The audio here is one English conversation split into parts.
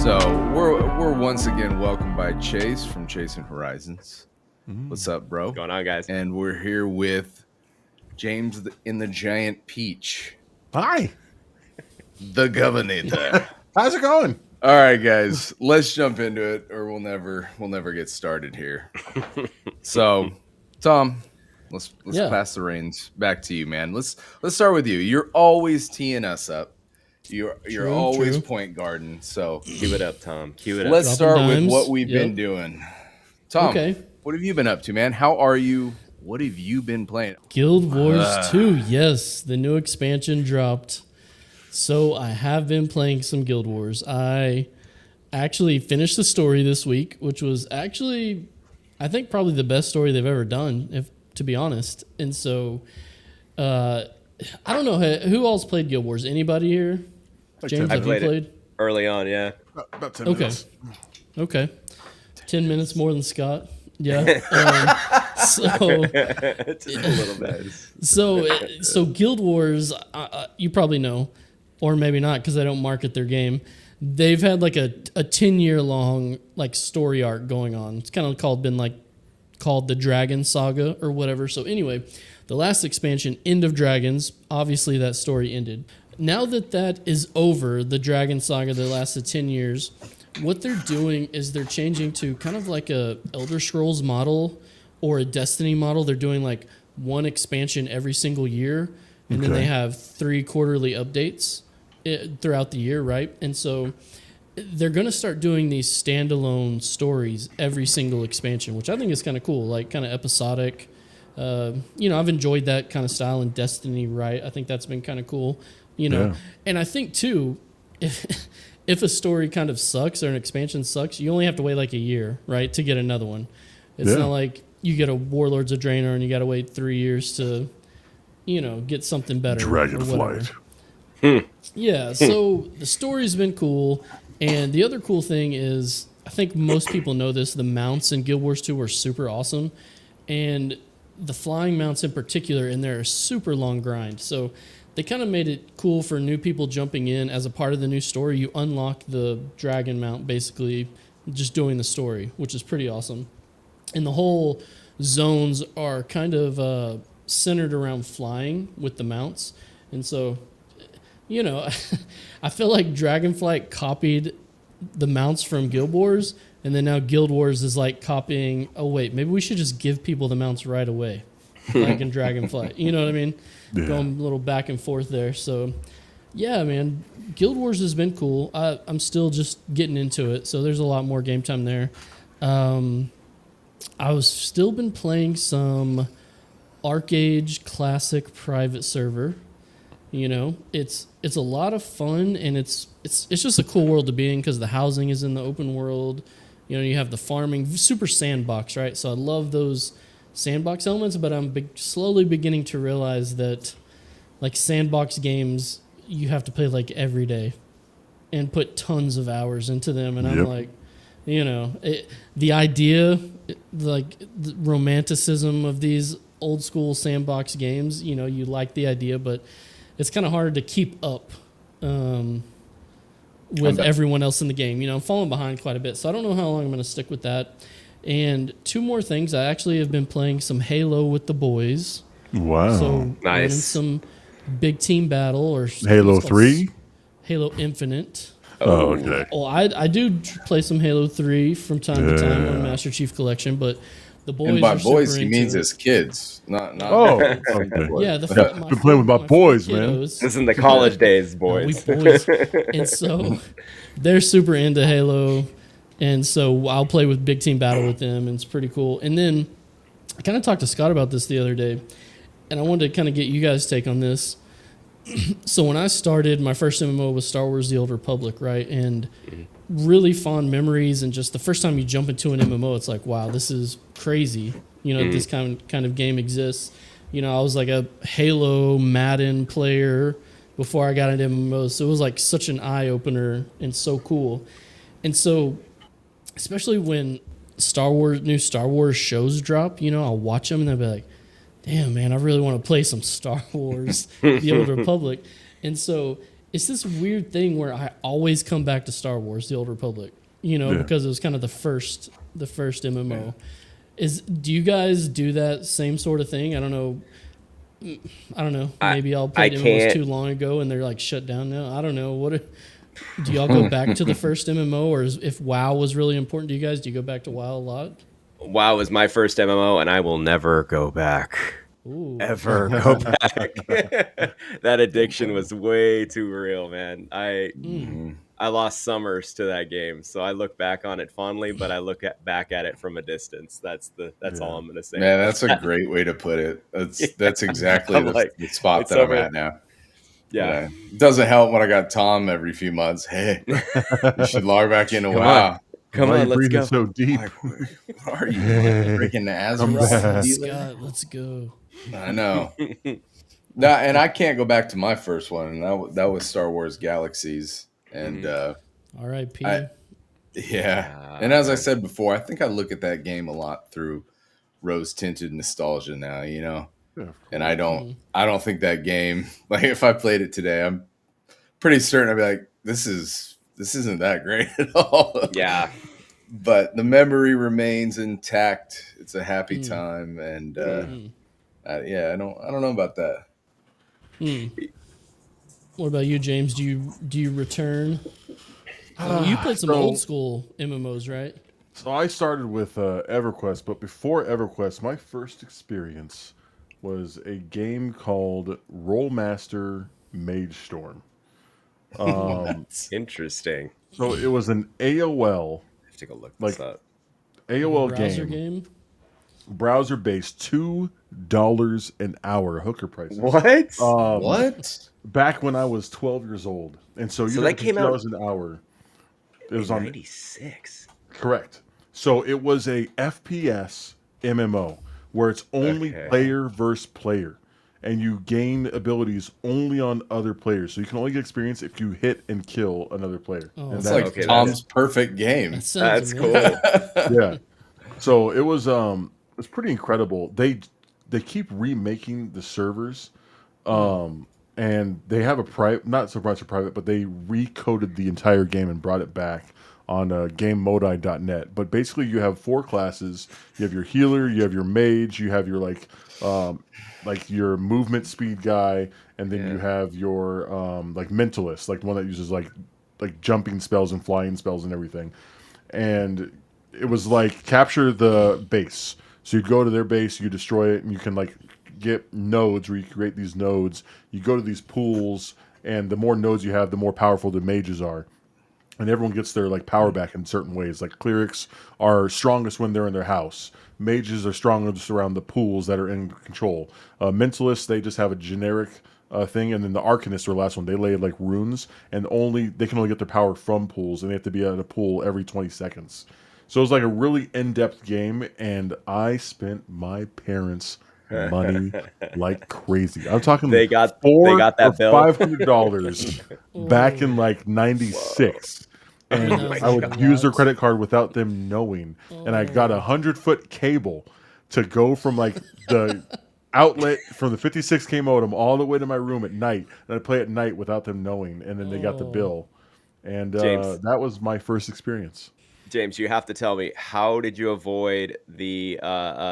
So we're once again welcomed by Chase from Chasing Horizons. What's up, bro? What's going on, guys? And we're here with James in the Giant Peach. Hi. The Governor. How's it going? All right, guys, let's jump into it, or we'll never get started here. So, Tom, let's pass the reins back to you, man. Let's start with you. You're always teeing us up. You're always point guarding. So cue it up, Tom. Cue it up. Let's start with what we've been doing. Tom, okay. What have you been up to, man? How are you? What have you been playing? Guild Wars 2, yes, the new expansion dropped. So I have been playing some Guild Wars. I actually finished the story this week, which was actually, I think, probably the best story they've ever done, to be honest. And so, I don't know, who else played Guild Wars? Anybody here? James, I have you played? Early on, yeah. About 10 minutes. Okay. 10 minutes more than Scott. Yeah. So Just a little bit. So Guild Wars, you probably know, or maybe not because they don't market their game. They've had like a 10-year long like story arc going on. It's kind of called the Dragon Saga or whatever. So anyway, the last expansion, End of Dragons, obviously that story ended. Now that is over, the Dragon Saga that lasted 10 years, what they're doing is they're changing to kind of like a Elder Scrolls model or a Destiny model. They're doing like one expansion every single year, and then they have 3 quarterly updates throughout the year, right? And so they're going to start doing these standalone stories every single expansion, which I think is kind of cool, like kind of episodic. I've enjoyed that kind of style in Destiny, right? I think that's been kind of cool, And I think too, if a story kind of sucks or an expansion sucks, you only have to wait like a year, right, to get another one. It's not like you get a Warlords of Draenor and you got to wait 3 years to, get something better. Dragonflight. Yeah, so the story's been cool. And the other cool thing is, I think most people know this, the mounts in Guild Wars 2 were super awesome. And the flying mounts in particular, and they're a super long grind. So they kind of made it cool for new people jumping in as a part of the new story. You unlock the dragon mount basically just doing the story, which is pretty awesome. And the whole zones are kind of centered around flying with the mounts. And so, I feel like Dragonflight copied the mounts from Guild Wars, and then now Guild Wars is like copying, oh wait, maybe we should just give people the mounts right away, like in Dragonflight. You know what I mean? Yeah. Going a little back and forth there. So, yeah, man, Guild Wars has been cool. I'm still just getting into it, so there's a lot more game time there. I've still been playing some ArcAge Classic private server. It's a lot of fun, and it's just a cool world to be in because the housing is in the open world. You have the farming, super sandbox, right? So I love those sandbox elements, but I'm slowly beginning to realize that like sandbox games, you have to play like every day and put tons of hours into them. And I'm like, the idea, like the romanticism of these old school sandbox games, you like the idea, but it's kind of hard to keep up with everyone else in the game. I'm falling behind quite a bit, so I don't know how long I'm going to stick with that. And 2 more things. I actually have been playing some Halo with the boys. Wow. So nice. Some big team battle or Halo 3? Halo Infinite. Oh, okay. Oh, I do play some Halo 3 from time to time on Master Chief Collection, but the boys. And by are boys, he into means it. his kids, not. Oh, okay. Yeah, been playing with my boys, man. This is in the college days, boys. We boys, and so they're super into Halo, and so I'll play with Big Team Battle with them, and it's pretty cool. And then I kind of talked to Scott about this the other day, and I wanted to kind of get you guys' take on this. So when I started, my first MMO was Star Wars: The Old Republic, right? And really fond memories, and just the first time you jump into an MMO, it's like, wow, this is crazy. This kind of game exists. I was like a Halo, Madden player before I got into MMOs, so it was like such an eye opener and so cool. And so, especially when new Star Wars shows drop, I'll watch them and I'll be like, damn, man, I really want to play some Star Wars, The Old Republic. And so it's this weird thing where I always come back to Star Wars: The Old Republic. You know, because it was kind of the first MMO. Do you guys do that same sort of thing? I don't know. Maybe I'll play MMOs too long ago and they're like shut down now. I don't know. Do y'all go back to the first MMO, or if WoW was really important to you guys, do you go back to WoW a lot? WoW was my first MMO, and I will never go back. Ooh. Ever go back. That addiction was way too real, man. I lost summers to that game, so I look back on it fondly, but I look back at it from a distance. That's all I'm gonna say. Man, that's a great way to put it. That's exactly the spot that I'm at now. Yeah. It doesn't help when I got Tom every few months. Hey, you should log back into WoW. Come on, let's go. So deep. Like, what are you breaking the Azeroth? Scott, let's go. I know. And I can't go back to my first one, and that was Star Wars Galaxies. And R.I.P. Yeah. And as I said before, I think I look at that game a lot through rose-tinted nostalgia now, you know. Yeah, and I don't think that game, like if I played it today, I'm pretty certain I'd be like, this isn't that great at all. Yeah. But the memory remains intact. It's a happy time, and I don't know about that. What about you, James? Do you return? You played some old school MMOs, right? So I started with EverQuest, but before EverQuest, my first experience was a game called Rollmaster Mage Storm. Interesting. So it was an AOL. I have to go look this up. AOL browser game. Browser based $2 an hour hooker prices. What? What? Back when I was 12 years old, and so that came out $2 an hour. It was on 96. Correct. So it was a FPS MMO where it's only player versus player, and you gain abilities only on other players. So you can only get experience if you hit and kill another player. Oh, and it's like Tom's perfect game. That's cool. Yeah. So it was it's pretty incredible. They keep remaking the servers, and they have a private, not so much a private, but they recoded the entire game and brought it back on GameModi.net. But basically, you have 4 classes. You have your healer, you have your mage, you have your like your movement speed guy, and then you have your like mentalist, like the one that uses like jumping spells and flying spells and everything. And it was like capture the base. So you go to their base, you destroy it, and you can like get nodes where you create these nodes. You go to these pools, and the more nodes you have, the more powerful the mages are. And everyone gets their like power back in certain ways. Like clerics are strongest when they're in their house. Mages are strongest around the pools that are in control. Mentalists, they just have a generic thing, and then the arcanists are the last one. They lay like runes, and they can only get their power from pools, and they have to be at a pool every 20 seconds. So it was like a really in-depth game, and I spent my parents' money like crazy. I'm talking they got that bill $500 back in like '96, and I would use their credit card without them knowing. And I got a 100-foot cable to go from like the outlet from the 56K modem all the way to my room at night, and I'd play at night without them knowing. And then they got the bill, and that was my first experience. James, you have to tell me, how did you avoid the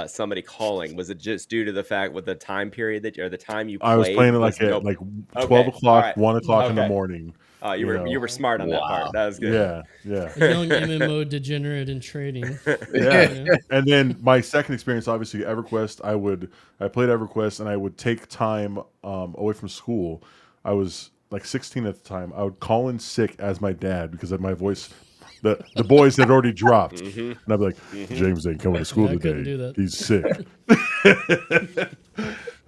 somebody calling? Was it just due to the fact with the time period or the time you played? I was playing it like at like 12 o'clock, 1 o'clock in the morning. You were smart on that part. That was good. Yeah. A young MMO degenerate in trading. Yeah. And then my second experience, obviously, EverQuest. I played EverQuest, and I would take time away from school. I was like 16 at the time. I would call in sick as my dad because of my voice. The boys had already dropped, and I'd be like, James ain't coming to school today. Do that. He's sick.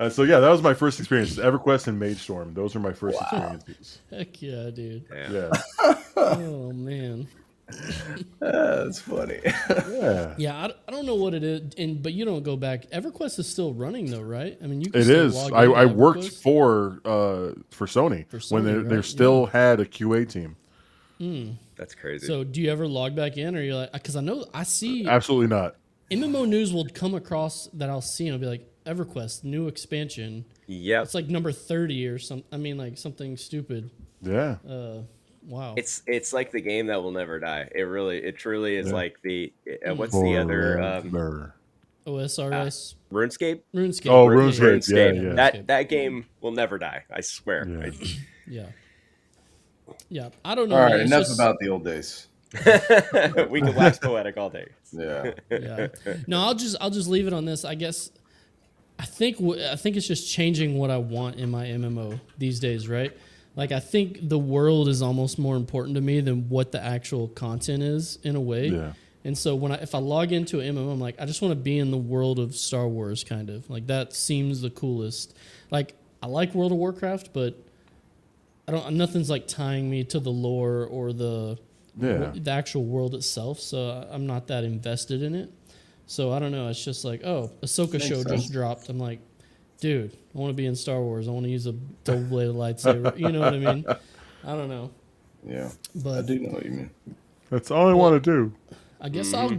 So yeah, that was my first experience. EverQuest and Mage Storm. Those are my first experiences. Heck yeah, dude. Yeah. Oh man. That's funny. Yeah. I don't know what it is, but you don't go back. EverQuest is still running though, right? I mean, you can It still is. log I into worked EverQuest. for Sony, when Sony, they right? still had a QA team. That's crazy. So do you ever log back in, or you're like, because I see Absolutely not. MMO news will come across that I'll see and I'll be like, EverQuest new expansion. Yep. It's like number 30 or something. I mean, like something stupid. Yeah. Wow. It's like the game that will never die. It truly is Yeah. like the what's the other Forever. OSRS. RuneScape? RuneScape. Oh, Yeah, RuneScape. Yeah, RuneScape. yeah. RuneScape. That game will never die. I swear. Yeah. Yeah. Yeah. I don't know, All right, man. It's enough just, about the old days. We could wax poetic all day. Yeah. yeah. No, I'll just leave it on this. I guess I think it's just changing what I want in my MMO these days, right? Like I think the world is almost more important to me than what the actual content is in a way. Yeah. And so if I log into an MMO, I'm like, I just want to be in the world of Star Wars, kind of like that seems the coolest. Like I like World of Warcraft, but nothing's like tying me to the lore or the actual world itself. So I'm not that invested in it. So I don't know. It's just like, oh, Ahsoka Show just dropped. I'm like, dude, I want to be in Star Wars. I want to use a double-bladed lightsaber. You know what I mean? I don't know. Yeah. But I do know what you mean. That's all I want to do. I guess I'll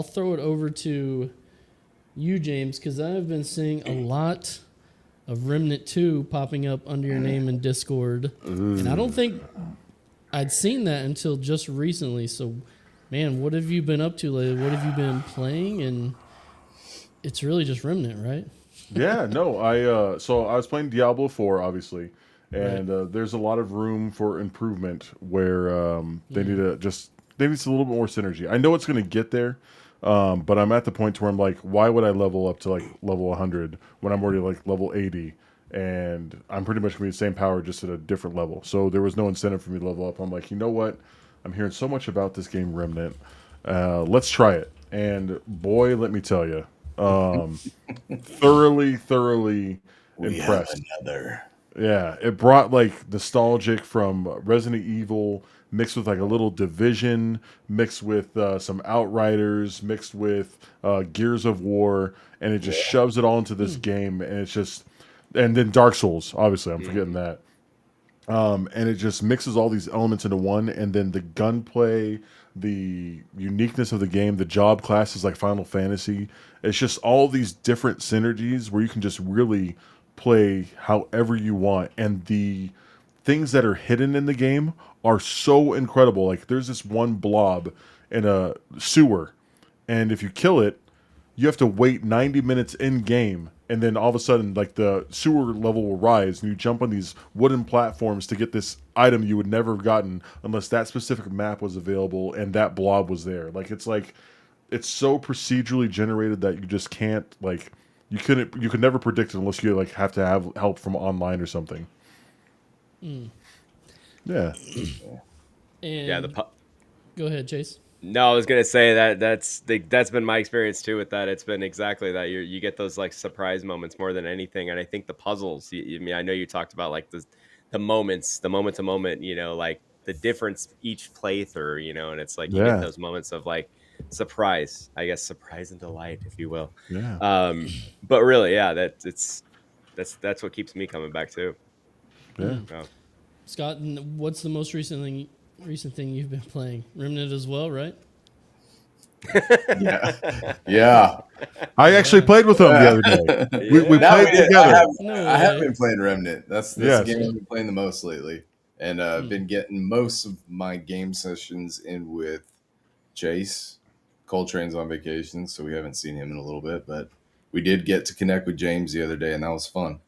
throw it over to you, James, because I've been seeing a lot of Remnant 2 popping up under your name in Discord. And I don't think I'd seen that until just recently. So, man, what have you been up to lately? What have you been playing? And it's really just Remnant, right? Yeah, no, so I was playing Diablo 4, obviously, and there's a lot of room for improvement where they need a little bit more synergy. I know it's going to get there, but I'm at the point where I'm like, why would I level up to like level 100 when I'm already like level 80, and I'm pretty much going to be the same power just at a different level. So there was no incentive for me to level up. I'm like, you know what? I'm hearing so much about this game Remnant. Let's try it. And boy, let me tell you. Thoroughly impressed. Another. Yeah, it brought like nostalgic from Resident Evil mixed with like a little Division, mixed with some Outriders, mixed with Gears of War, and it just shoves it all into this game, and it's just, and then Dark Souls, obviously, I'm forgetting that. And it just mixes all these elements into one, and then the gunplay, the uniqueness of the game, the job classes like Final Fantasy. It's just all these different synergies where you can just really play however you want, and the things that are hidden in the game are so incredible. Like there's this one blob in a sewer, and if you kill it, you have to wait 90 minutes in game, and then all of a sudden like the sewer level will rise, and you jump on these wooden platforms to get this item you would never have gotten unless that specific map was available and that blob was there. It's so procedurally generated that you just can't, like, you could never predict it unless you like have to have help from online or something. Yeah. And go ahead, Chase. No, I was gonna say that's been my experience too with that. It's been exactly that. You get those like surprise moments more than anything, and I think the puzzles. I mean, I know you talked about like the moments, the moment to moment. You know, like the difference each playthrough. You know, and it's like you get those moments of like surprise, I guess, surprise and delight, if you will. Yeah. But really, yeah, that's what keeps me coming back too. Yeah. Scott, what's the most recent thing you've been playing? Remnant as well, right? Yeah. I actually played with them the other day. We played together. I have been playing Remnant. That's the game I've been playing the most lately. And I've been getting most of my game sessions in with Chase. Coltrane's on vacation, so we haven't seen him in a little bit. But we did get to connect with James the other day, and that was fun.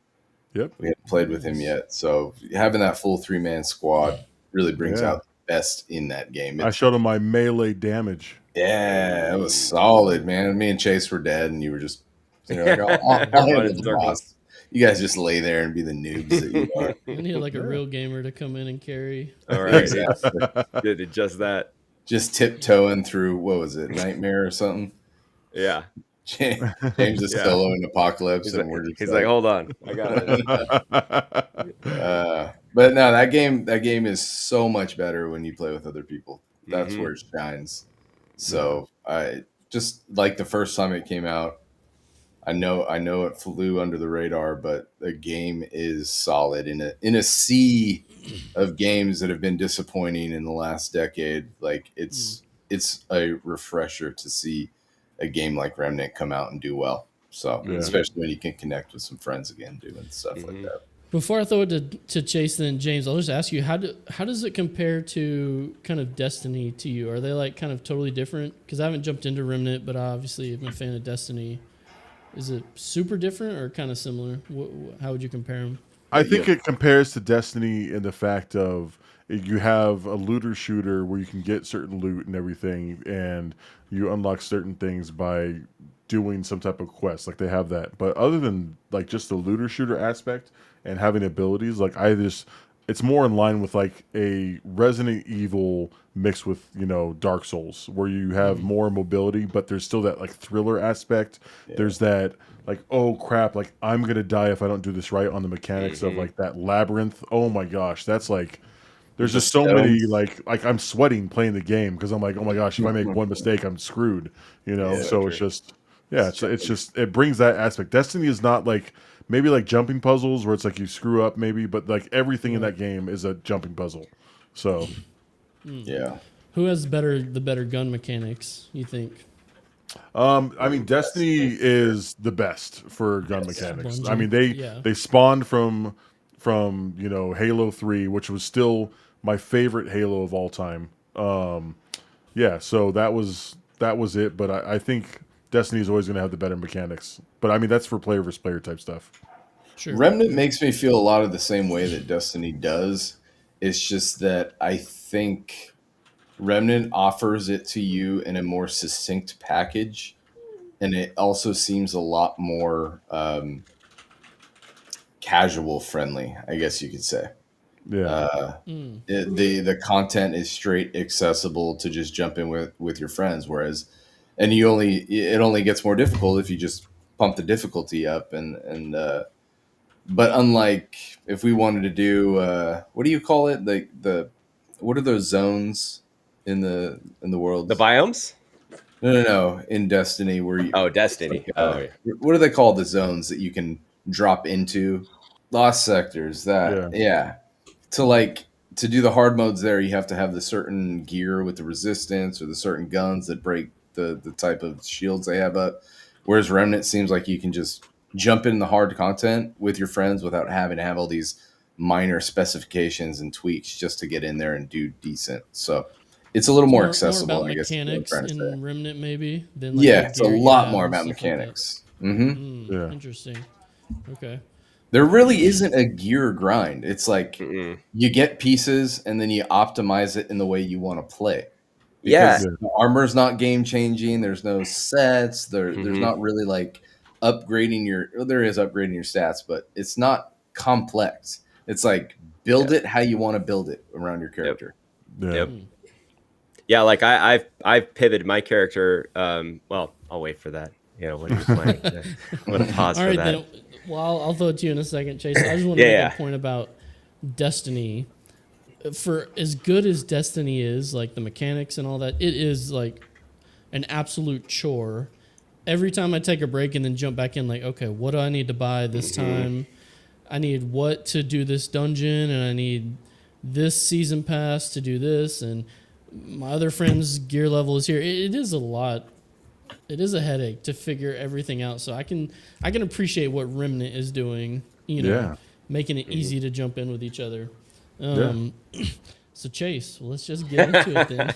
Yep. We haven't played with him yet. So having that full 3-man squad really brings out the best in that game. I showed him my melee damage. Yeah, it was solid, man. Me and Chase were dead, and you were just, like, I'll handle the boss. You guys just lay there and be the noobs that you are. I need like a real gamer to come in and carry. All right, exactly. Did just that. Just tiptoeing through, what was it, Nightmare or something? Yeah. James is soloing Apocalypse, and we're just he's like, hold on, I got it. But no, that game is so much better when you play with other people. That's where it shines. So I just, like, the first time it came out, I know it flew under the radar, but the game is solid in a sea of games that have been disappointing in the last decade. Like it's a refresher to see a game like Remnant come out and do well. So especially when you can connect with some friends again doing stuff like that. Before I throw it to Chase and James, I'll just ask you, how does it compare to kind of Destiny to you? Are they like kind of totally different? Because I haven't jumped into Remnant, but I obviously am a fan of Destiny. Is it super different or kind of similar? How would you compare them? I think it compares to Destiny in the fact of you have a looter shooter where you can get certain loot and everything, and you unlock certain things by doing some type of quest. Like they have that, but other than like just the looter shooter aspect and having abilities, like it's more in line with like a Resident Evil mixed with Dark Souls, where you have more mobility, but there's still that like thriller aspect. Yeah. There's that like, oh crap, like I'm gonna die if I don't do this right on the mechanics of like that labyrinth. Oh my gosh, that's like there's just so many like I'm sweating playing the game because I'm like, oh my gosh, if I make one mistake, I'm screwed. Yeah, so true. It's just it's just it brings that aspect. Destiny is not like maybe like jumping puzzles where it's like you screw up maybe, but like everything in that game is a jumping puzzle. So yeah. Who has the better gun mechanics, you think? I mean, Destiny is the best for gun mechanics. I mean, they spawned from Halo 3, which was still my favorite Halo of all time. So that was it. But I think Destiny is always going to have the better mechanics. But I mean, that's for player versus player type stuff. Sure. Remnant makes me feel a lot of the same way that Destiny does. It's just that I think Remnant offers it to you in a more succinct package, and it also seems a lot more casual friendly, I guess you could say. Yeah. The content is straight accessible to just jump in with your friends, whereas it only gets more difficult if you just pump the difficulty up and but unlike if we wanted to do what do you call it, what are those zones in the world, the biomes? No, in Destiny where you Destiny like, what do they call the zones that you can drop into? Lost sectors. To do the hard modes there, you have to have the certain gear with the resistance or the certain guns that break the type of shields they have up. Whereas Remnant seems like you can just jump in the hard content with your friends without having to have all these minor specifications and tweaks just to get in there and do decent. So it's a little more accessible, more I guess. Mechanics in Remnant, maybe. Than it's a lot more about mechanics. Yeah. Interesting. Okay. There really isn't a gear grind. It's like you get pieces and then you optimize it in the way you want to play. Because the armor's not game changing. There's no sets. There's not really like upgrading there is upgrading your stats, but it's not complex. It's like build it how you want to build it around your character. Yeah, like I've pivoted my character. Well, I'll wait for that. What are you playing? I'm gonna pause for that. Then, well, I'll throw it to you in a second, Chase. I just want to make a point about Destiny. For as good as Destiny is, like the mechanics and all that, it is like an absolute chore. Every time I take a break and then jump back in, like, okay, what do I need to buy this time? I need what to do this dungeon, and I need this season pass to do this, and my other friend's gear level is here. It is a lot. It is a headache to figure everything out. So I can appreciate what Remnant is doing, making it easy to jump in with each other. So Chase, let's just get into it then.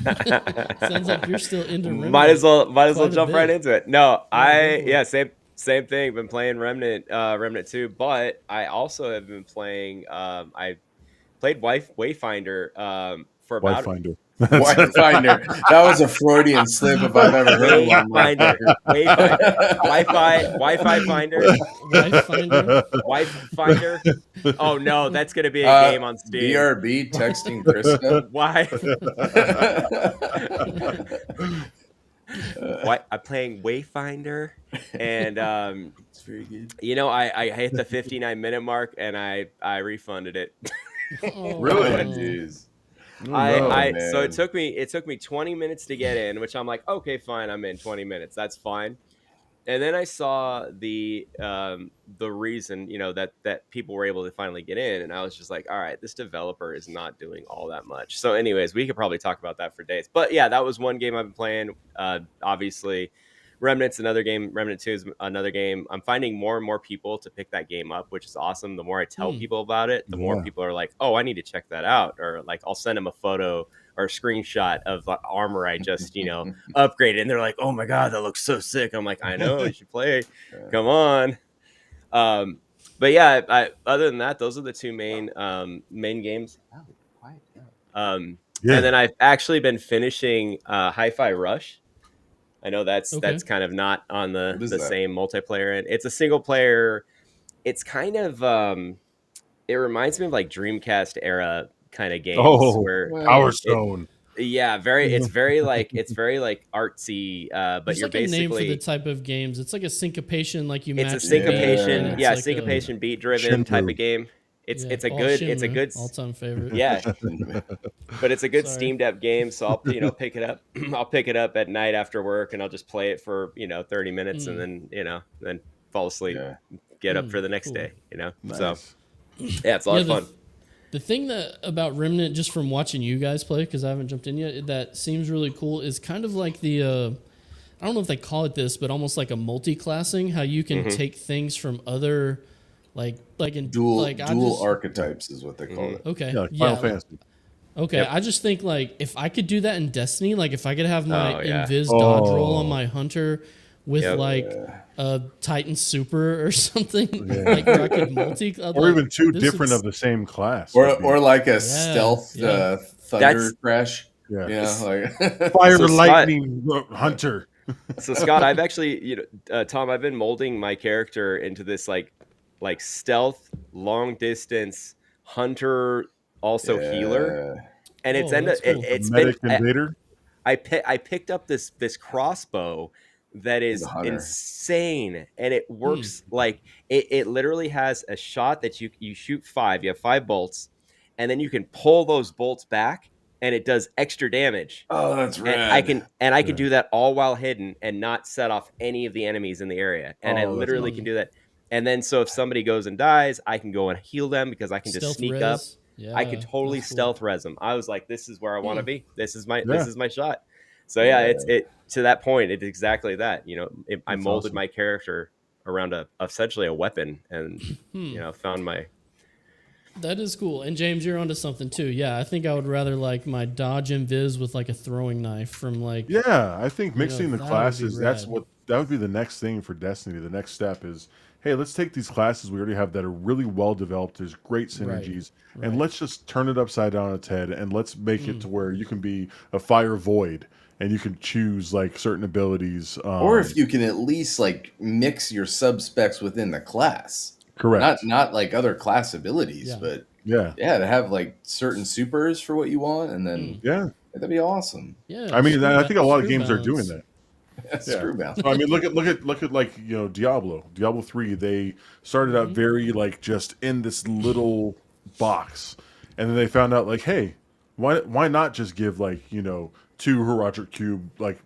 Sounds like you're still into Remnant. Might as well jump right into it. No, same thing. Been playing Remnant 2, but I also have been playing. I played Wayfinder for about. Wayfinder. That was a Freudian slip if I've ever heard one. Wayfinder. Wi-Fi finder. Wi-Finder. Oh no, that's gonna be a game on Steam. BRB texting Krista. I'm playing Wayfinder, and it's very good. I hit the 59-minute mark, and I refunded it. Really? So it took me 20 minutes to get in, which I'm like, okay, fine, I'm in 20 minutes, that's fine. And then I saw the reason, that people were able to finally get in, and I was just like, all right, this developer is not doing all that much. So anyways, we could probably talk about that for days. But yeah, that was one game I've been playing. Obviously, Remnant's another game. Remnant 2 is another game. I'm finding more and more people to pick that game up, which is awesome. The more I tell people about it, the more people are like, oh, I need to check that out. Or like, I'll send them a photo or a screenshot of the armor I just, upgraded. And they're like, oh my God, that looks so sick. I'm like, I know, you should play. Come on. But yeah, other than that, those are the two main games. Oh, quiet. And then I've actually been finishing Hi-Fi Rush. I know that's kind of not on the same multiplayer end. It's a single player. It's kind of it reminds me of like Dreamcast era kind of games where Power Stone. It's very like artsy, but There's you're like basically a name for the type of games. It's like a syncopation, like you. It's a syncopation, like syncopation beat driven type of game. It's a good all-time favorite. Yeah, but it's a good Steam Deck game. So I'll pick it up. I'll pick it up at night after work, and I'll just play it for 30 minutes, and then fall asleep, get up for the next day. Nice. So yeah, it's a lot of fun. The thing that about Remnant, just from watching you guys play, because I haven't jumped in yet, that seems really cool is kind of like the I don't know if they call it this, but almost like a multi-classing. How you can take things from other like in dual archetypes is what they call it. Okay, Final Fantasy. Okay, Yep. I just think like if I could do that in Destiny, like if I could have my invis dodge roll on my hunter with a Titan Super or something, like where I could multi, or even two different of the same class, or like a stealth thunder crash. Fire lightning hunter. So Scott, I've actually, Tom, I've been molding my character into this like stealth, long distance hunter, also healer, and it's been Vader. I picked up this crossbow that is insane, and it works like it literally has a shot that you shoot 5. You have 5 bolts, and then you can pull those bolts back, and it does extra damage. Oh, that's rad. And I can do that all while hidden and not set off any of the enemies in the area. And I literally can do that. And then so if somebody goes and dies, I can go and heal them because I can just sneak up. Yeah, I could totally stealth res them. I was like, this is where I want to be. This is my shot. So it to that point, it's exactly that. I molded my character around essentially a weapon, and found my. That is cool. And James, you're onto something too. Yeah, I think I would rather like my dodge and viz with like a throwing knife from like. Yeah, I think mixing the classes, that would be the next thing for Destiny. The next step is, hey, let's take these classes we already have that are really well developed. There's great synergies, and let's just turn it upside down on its head, and let's make it to where you can be a fire void, and you can choose like certain abilities. Or if you can at least like mix your sub specs within the class. Correct. Not like other class abilities, but to have like certain supers for what you want, and then that'd be awesome. Yeah, I mean, I think a lot of games are doing that. Screw bounce. So, I mean, look at like Diablo 3. They started out very like just in this little box, and then they found out like, hey, why not just give like 2 Heroic Cube like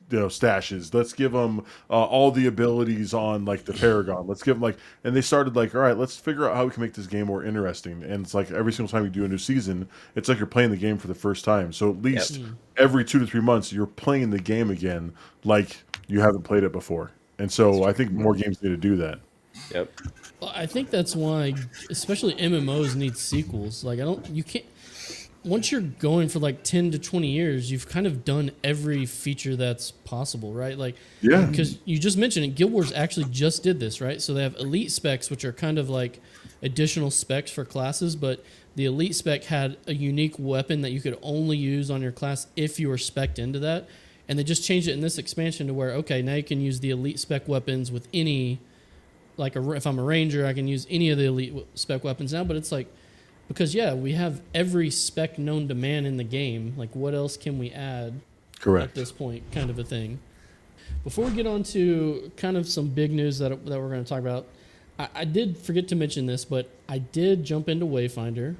stashes. Let's give them all the abilities on like the Paragon. Let's give them like, and they started like, all right, let's figure out how we can make this game more interesting. And it's like every single time you do a new season, it's like you're playing the game for the first time. So at least every 2 to 3 months, you're playing the game again like you haven't played it before. And so I think more games need to do that. Yep. Well, I think that's why, especially MMOs need sequels. Like you can't. Once you're going for like 10 to 20 years, you've kind of done every feature that's possible, right? Like, because you just mentioned it, Guild Wars actually just did this, right? So they have elite specs, which are kind of like additional specs for classes, but the elite spec had a unique weapon that you could only use on your class if you were spec'd into that. And they just changed it in this expansion to where, okay, now you can use the elite spec weapons with any, like if I'm a ranger, I can use any of the elite spec weapons now, but it's like, because, we have every spec known to man in the game. Like, what else can we add at this point, kind of a thing. Before we get on to kind of some big news that we're going to talk about, I did forget to mention this, but I did jump into Wayfinder.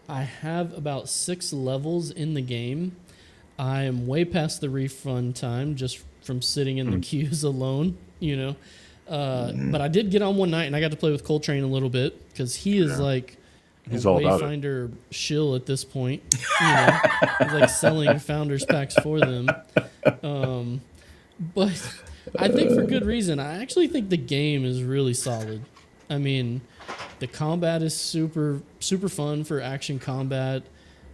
I have about 6 levels in the game. I am way past the refund time just from sitting in the queues alone, But I did get on one night, and I got to play with Coltrane a little bit because he is like... He's all about it. Wayfinder shill at this point. He's like selling founders packs for them. but I think for good reason. I actually think the game is really solid. I mean, the combat is super fun for action combat.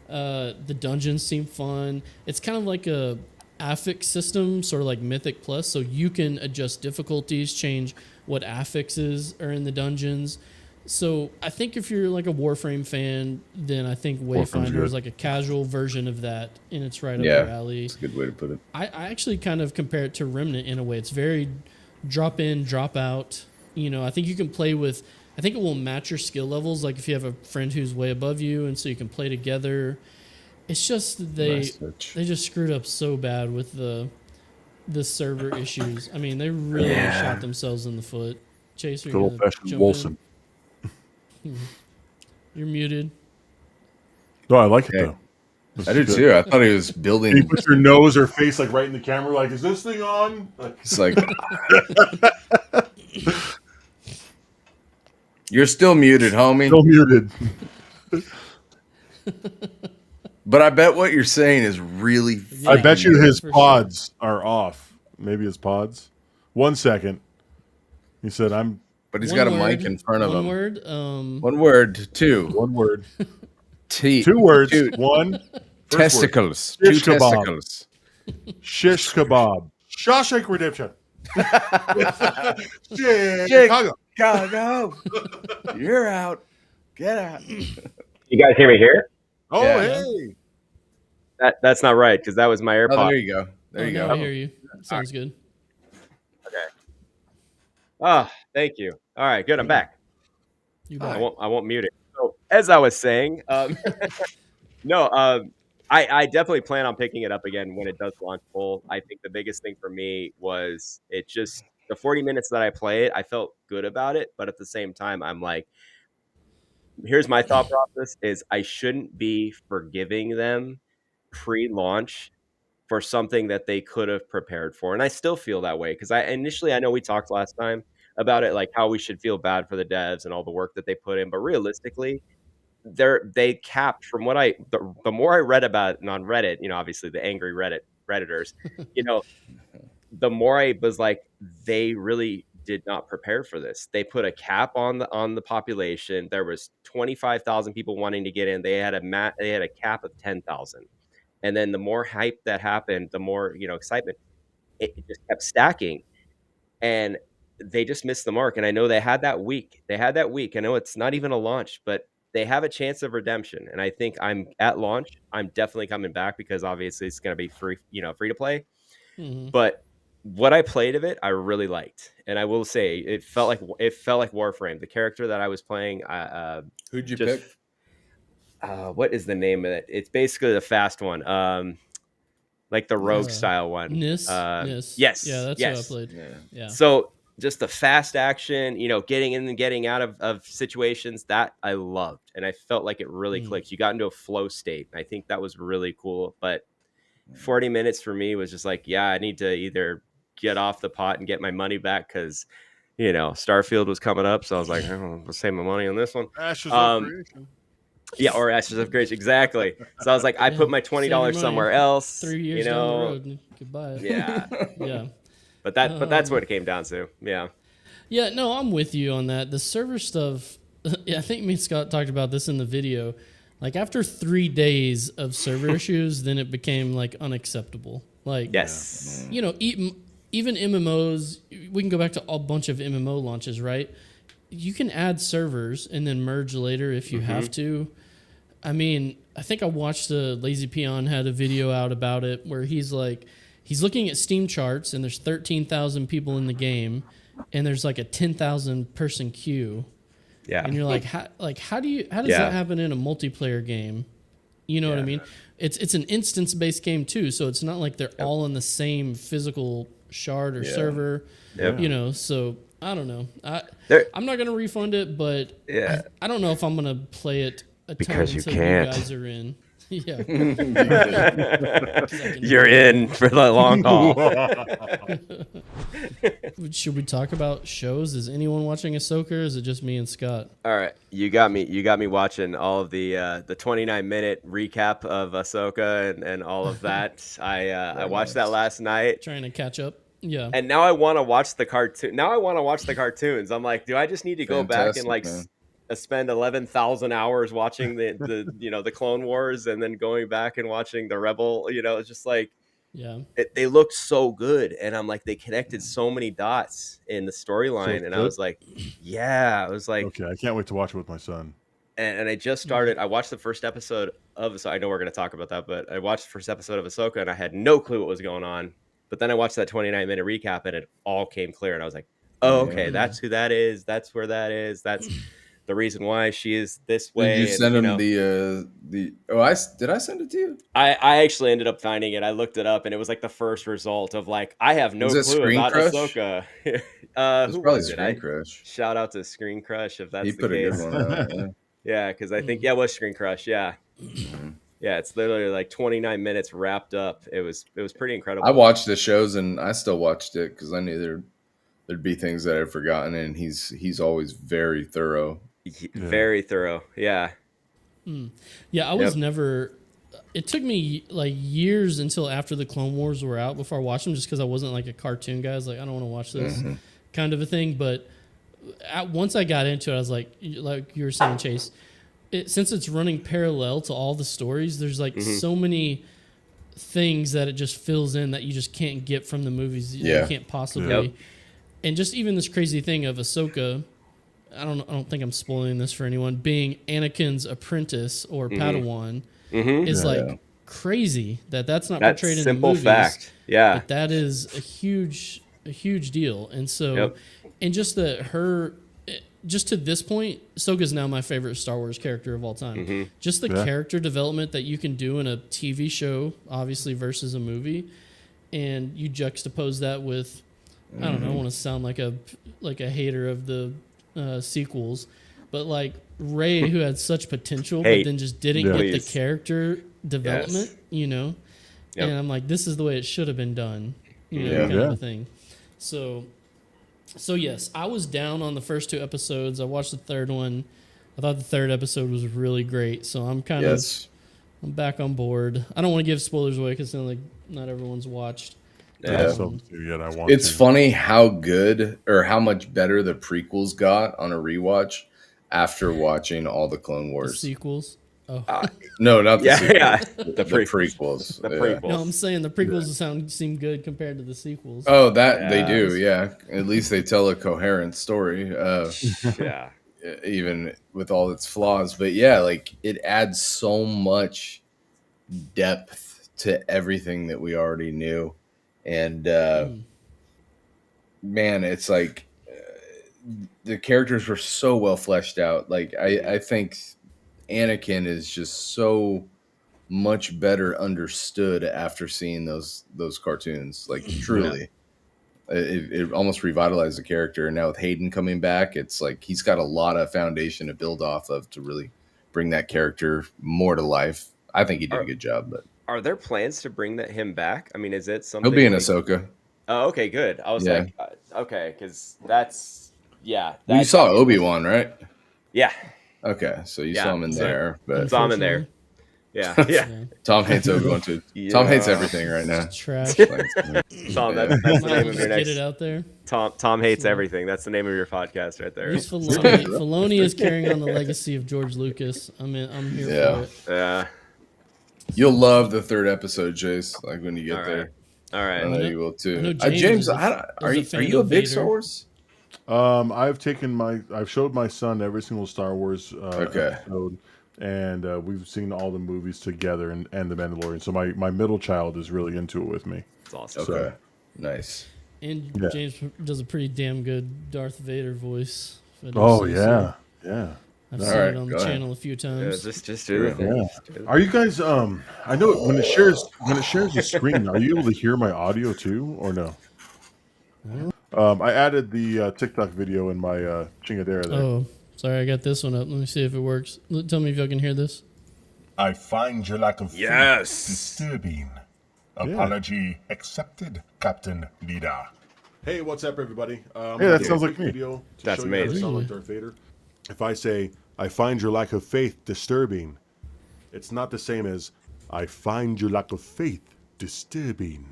The dungeons seem fun. It's kind of like a affix system, sort of like Mythic Plus, so you can adjust difficulties, change what affixes are in the dungeons. So I think if you're like a Warframe fan, then I think Wayfinder is like a casual version of that, and it's right up your alley. That's a good way to put it. I actually kind of compare it to Remnant in a way. It's very drop in, drop out. You know, I think you can play with, I think it will match your skill levels. Like if you have a friend who's way above you, and so you can play together. It's just that they just screwed up so bad with the server issues. I mean, they really shot themselves in the foot. Chase, Good old-fashioned Wilson. You're muted. No, I like it though. I do too. I thought he was building. You put your nose or face like right in the camera, like, is this thing on? It's like you're still muted, homie. Still muted. But I bet what you're saying is really. I bet you his for pods are off. Maybe his pods. 1 second. He said, "I'm." But he's One got a word, mic in front of him. One word. One word. Two. One word. Two words. Two. One. Testicles. Shish Two kebab. testicles. Shish kebab. Shawshank Redemption. Chicago. Chicago. You're out. Get out. You guys hear me here? Oh, Yeah. hey. That's not right because that was my AirPod. Oh, there you go. There you now go. I hear you. Sounds good. Okay. Oh, thank you. All right, good. I'm back. You I back. won't mute it. So as I was saying, I definitely plan on picking it up again when it does launch full. I think the biggest thing for me was it just the 40 minutes that I played, I felt good about it, but at the same time, I'm like, here's my thought process: is I shouldn't be forgiving them pre-launch for something that they could have prepared for, and I still feel that way because I know we talked last time about it, like how we should feel bad for the devs and all the work that they put in, but realistically, they capped from what the more I read about it on Reddit, you know, obviously the angry redditors, you know, the more I was like, they really did not prepare for this. They put a cap on the population. There was 25,000 people wanting to get in. They had a cap of 10,000, and then the more hype that happened, the more excitement. It just kept stacking, and they just missed the mark. And I know they had that week. I know it's not even a launch, but they have a chance of redemption. And I think at launch, I'm definitely coming back because obviously it's going to be free to play. Mm-hmm. But what I played of it, I really liked. And I will say it felt like Warframe. The character that I was playing, Who'd you pick? What is the name of it? It's basically the fast one. Like the rogue style one. Nis. Yes. Yeah, that's what I played. Yeah. So just the fast action, getting in and getting out of situations that I loved. And I felt like it really clicked. You got into a flow state. I think that was really cool. But 40 minutes for me was just like, I need to either get off the pot and get my money back because, Starfield was coming up. So I was like, I'll save my money on this one. Ashes of Creation. Yeah, or Ashes of Creation. Exactly. So I was like, I put my $20 somewhere else. 3 years down the road, you could buy it. Yeah. Yeah. But that's what it came down to. Yeah. Yeah, no, I'm with you on that. The server stuff, I think me and Scott talked about this in the video. Like after 3 days of server issues, then it became like unacceptable. Like, yes, even MMOs, we can go back to a bunch of MMO launches, right? You can add servers and then merge later if you have to. I mean, I think I watched Lazy Peon had a video out about it where he's looking at Steam charts and there's 13,000 people in the game and there's like a 10,000 person queue. Yeah. And you're like, how does that happen in a multiplayer game? You know what I mean? It's an instance based game too, so it's not like they're all in the same physical shard or server. Yep. So I don't know. I'm not gonna refund it, but I don't know if I'm gonna play it a ton because until you can't. You guys are in. Yeah. You're in for the long haul. Should we talk about shows? Is anyone watching Ahsoka or is it just me and Scott? All right. You got me watching all of the 29-minute recap of Ahsoka and all of that. I watched that last night. Trying to catch up. Yeah. And now I want to watch the cartoon. Now I want to watch the cartoons. I'm like, do I just need to go back and like spend 11,000 hours watching the the Clone Wars and then going back and watching the Rebel? It's just like, yeah, they look so good, and I'm like, they connected so many dots in the storyline, and I was like, yeah, I was like, okay, I can't wait to watch it with my son. And I just started. I watched the first episode of. So I know we're going to talk about that, but I watched the first episode of Ahsoka, and I had no clue what was going on. But then I watched that 29-minute recap, and it all came clear. And I was like, "Oh, okay, that's who that is. That's where that is. That's the reason why she is this way." Did you send him the? Oh, did I send it to you? I actually ended up finding it. I looked it up, and it was like the first result of like, I have no clue about Ahsoka. Who was it? Screen Crush. Shout out to Screen Crush if that's he put the case. A good one out. Yeah. Yeah, because I think it was Screen Crush. Yeah, yeah, it's literally like 29 minutes wrapped up. It was pretty incredible. I watched the shows and I still watched it because I knew there'd be things that I'd forgotten, and he's always very thorough. Very thorough. Yeah. Yeah, I was never. It took me like years until after the Clone Wars were out before I watched them, just because I wasn't like a cartoon guy. I was like, I don't want to watch this kind of a thing, but. Once I got into it, I was like you were saying, Chase, since it's running parallel to all the stories, there's like so many things that it just fills in that you just can't get from the movies. You can't possibly. And just even this crazy thing of Ahsoka, I don't think I'm spoiling this for anyone, being Anakin's apprentice or Padawan is crazy that's not portrayed in the movies. Simple fact. Yeah. But that is a huge deal. And so and just just to this point, Ahsoka's now my favorite Star Wars character of all time. Just the character development that you can do in a TV show, obviously, versus a movie, and you juxtapose that with, I don't know, I want to sound like a hater of the sequels, but like Rey, who had such potential, but then just didn't get the character development, and I'm like, this is the way it should have been done, kind of a thing. So yes, I was down on the first 2 episodes. I watched the third one. I thought the third episode was really great. So I'm kind of I'm back on board. I don't want to give spoilers away because like not everyone's watched. It's funny how good or how much better the prequels got on a rewatch after watching all the Clone Wars. The sequels. Oh. No, not the sequels. Yeah. The prequels. The prequels. No, I'm saying the prequels seem good compared to the sequels. Oh, they do, yeah. At least they tell a coherent story. Even with all its flaws. But yeah, like it adds so much depth to everything that we already knew. And man, it's like the characters were so well fleshed out. Like I think Anakin is just so much better understood after seeing those cartoons. Like truly, it almost revitalized the character. And now with Hayden coming back, it's like he's got a lot of foundation to build off of to really bring that character more to life. I think he did a good job. But are there plans to bring him back? I mean, is it something? He'll be in Ahsoka. Oh, okay, good. I was like, okay, because that's you saw Obi-Wan, right? Yeah. Okay, so you saw him in there, but saw him in there. Yeah. Tom hates Obi-Wan too. Yeah. Tom hates everything right now. Trash. Tom, that's the name of your next. Get it out there. Tom hates everything. That's the name of your podcast right there. Filoni is carrying on the legacy of George Lucas. I'm here for it. Yeah. You'll love the 3rd episode, Jace. Like when you get there. All right. I know you will too. James, are you a big Star Wars? I've showed my son every single Star Wars episode, and we've seen all the movies together and The Mandalorian. So my middle child is really into it with me. That's awesome. Okay, nice. And James does a pretty damn good Darth Vader voice. Oh yeah. I've seen it on the channel a few times. Yeah, just do the thing. Yeah. Are you guys? I know when it shares the screen, are you able to hear my audio too, or no? I added the TikTok video in my chingadera there. Oh, sorry, I got this one up. Let me see if it works. Tell me if y'all can hear this. I find your lack of faith disturbing. Apology accepted, Captain Leader. Hey, what's up, everybody? Hey, that sounds like me. Video to That's show you how to amazing. sound like Darth Vader. If I say, I find your lack of faith disturbing, it's not the same as, I find your lack of faith disturbing.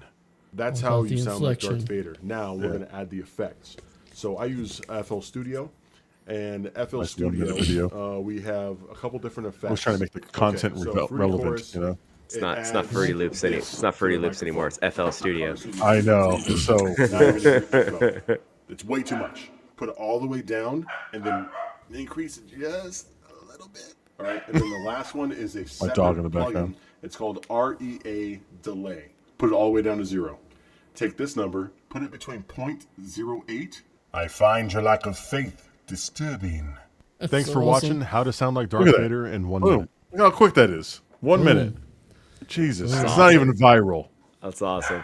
That's All how about you the sound like Darth inflection. Vader. Now we're going to add the effects. So I use FL Studio, and FL Nice doing that Studio, video. we have a couple different effects. I was trying to make the content relevant, chorus, you know. It's not Fruity Loops any. It's not Fruity Loops anymore. It's FL Studio. I know. So it's way too much. Put it all the way down, and then increase it just a little bit. All right, and then the last one is a separate dog in the plugin. background. It's called REA Delay. Put it all the way down to 0. Take this number, put it between 0.08. I find your lack of faith disturbing. Thanks so for awesome. watching How to Sound Like Darth Look at that. Vader in 1 boom. minute. Look how quick that is. 1 minute. Jesus, it's not even viral. That's awesome.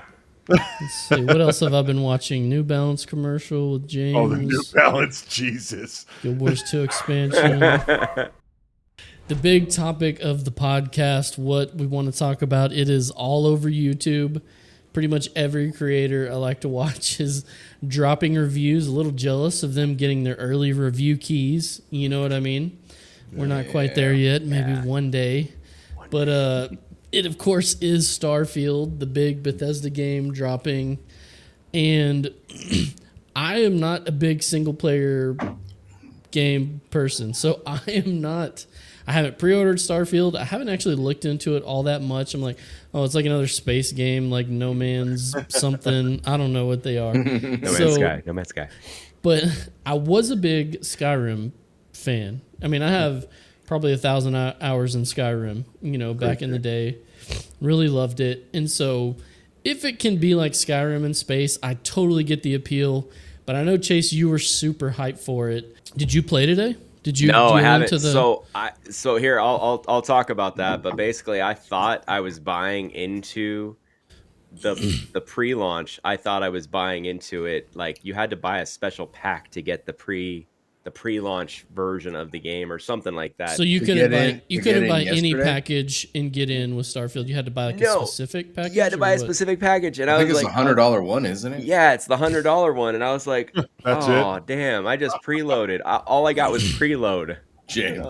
Let's see, what else have I been watching? New Balance commercial with James. Oh, the New Balance, Jesus. Guild Wars 2 expansion. The big topic of the podcast, what we want to talk about, it is all over YouTube. Pretty much every creator I like to watch is dropping reviews. A little jealous of them getting their early review keys. You know what I mean? We're not quite there yet. Maybe one day. But it, of course, is Starfield, the big Bethesda game dropping. And I am not a big single-player game person. So I haven't pre-ordered Starfield. I haven't actually looked into it all that much. I'm like, oh, it's like another space game, like No Man's something. I don't know what they are. No Man's Sky. But I was a big Skyrim fan. I mean, I have probably 1,000 hours in Skyrim, back in the day. Really loved it. And so if it can be like Skyrim in space, I totally get the appeal. But I know, Chase, you were super hyped for it. Did you play today? Did you? No, I deal haven't. into the- So here I'll talk about that. But basically, I thought I was buying into the pre-launch. I thought I was buying into it. Like you had to buy a special pack to get the pre-launch version of the game or something like that. So you To couldn't get buy in- you to get couldn't in buy any yesterday? package and get in with Starfield. You had to buy like a No. specific package. You had to buy or a what? specific package, and I I think was it's like, $100 one, isn't it? yeah, it's the $100 one, and I was like, That's oh damn, I just preloaded. All I got was preload. James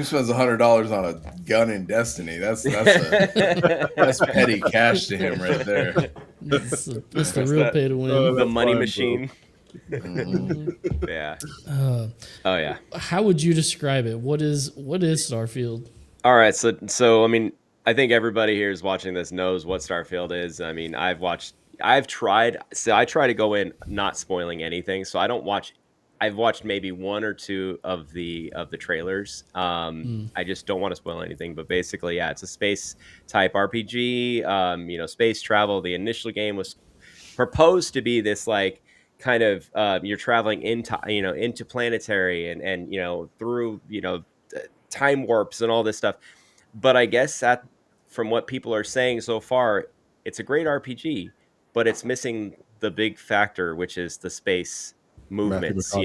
spends $100 on a gun in Destiny. That's petty cash to him right there. That's the real pay to win. The money machine. Yeah. Oh yeah. How would you describe it? What is Starfield? All right. So I mean, I think everybody here is watching this knows what Starfield is. I mean, I try to go in not spoiling anything. So I've watched maybe one or two of the trailers. I just don't want to spoil anything, but basically, yeah, it's a space type RPG. Space travel. The initial game was proposed to be this like kind of you're traveling into planetary and through time warps and all this stuff. But I guess that from what people are saying so far, it's a great RPG, but it's missing the big factor, which is the space movements.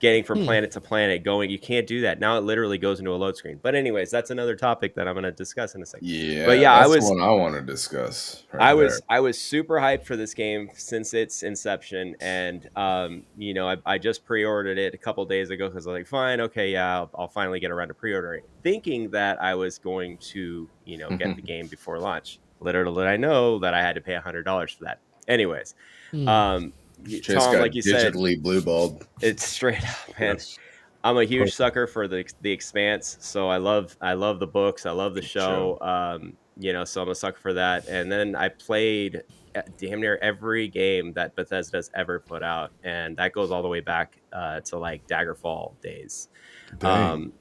Getting from planet to planet, going. You can't do that now. It literally goes into a load screen. But anyways, that's another topic that I'm going to discuss in a second. Yeah, but yeah, that's the one I want to discuss. I was super hyped for this game since its inception, and I just pre-ordered it a couple days ago because I was like, fine, okay, yeah, I'll finally get around to pre-ordering, thinking that I was going to get the game before launch. Little did I know that I had to pay $100 for that. Anyways, Chase Tom, got like you said, digitally blue balled. it's straight up, man. Yes. I'm a huge sucker for the Expanse, so I love the books, I love the show. So I'm a sucker for that. And then I played damn near every game that Bethesda's ever put out, and that goes all the way back to like Daggerfall days. So I'm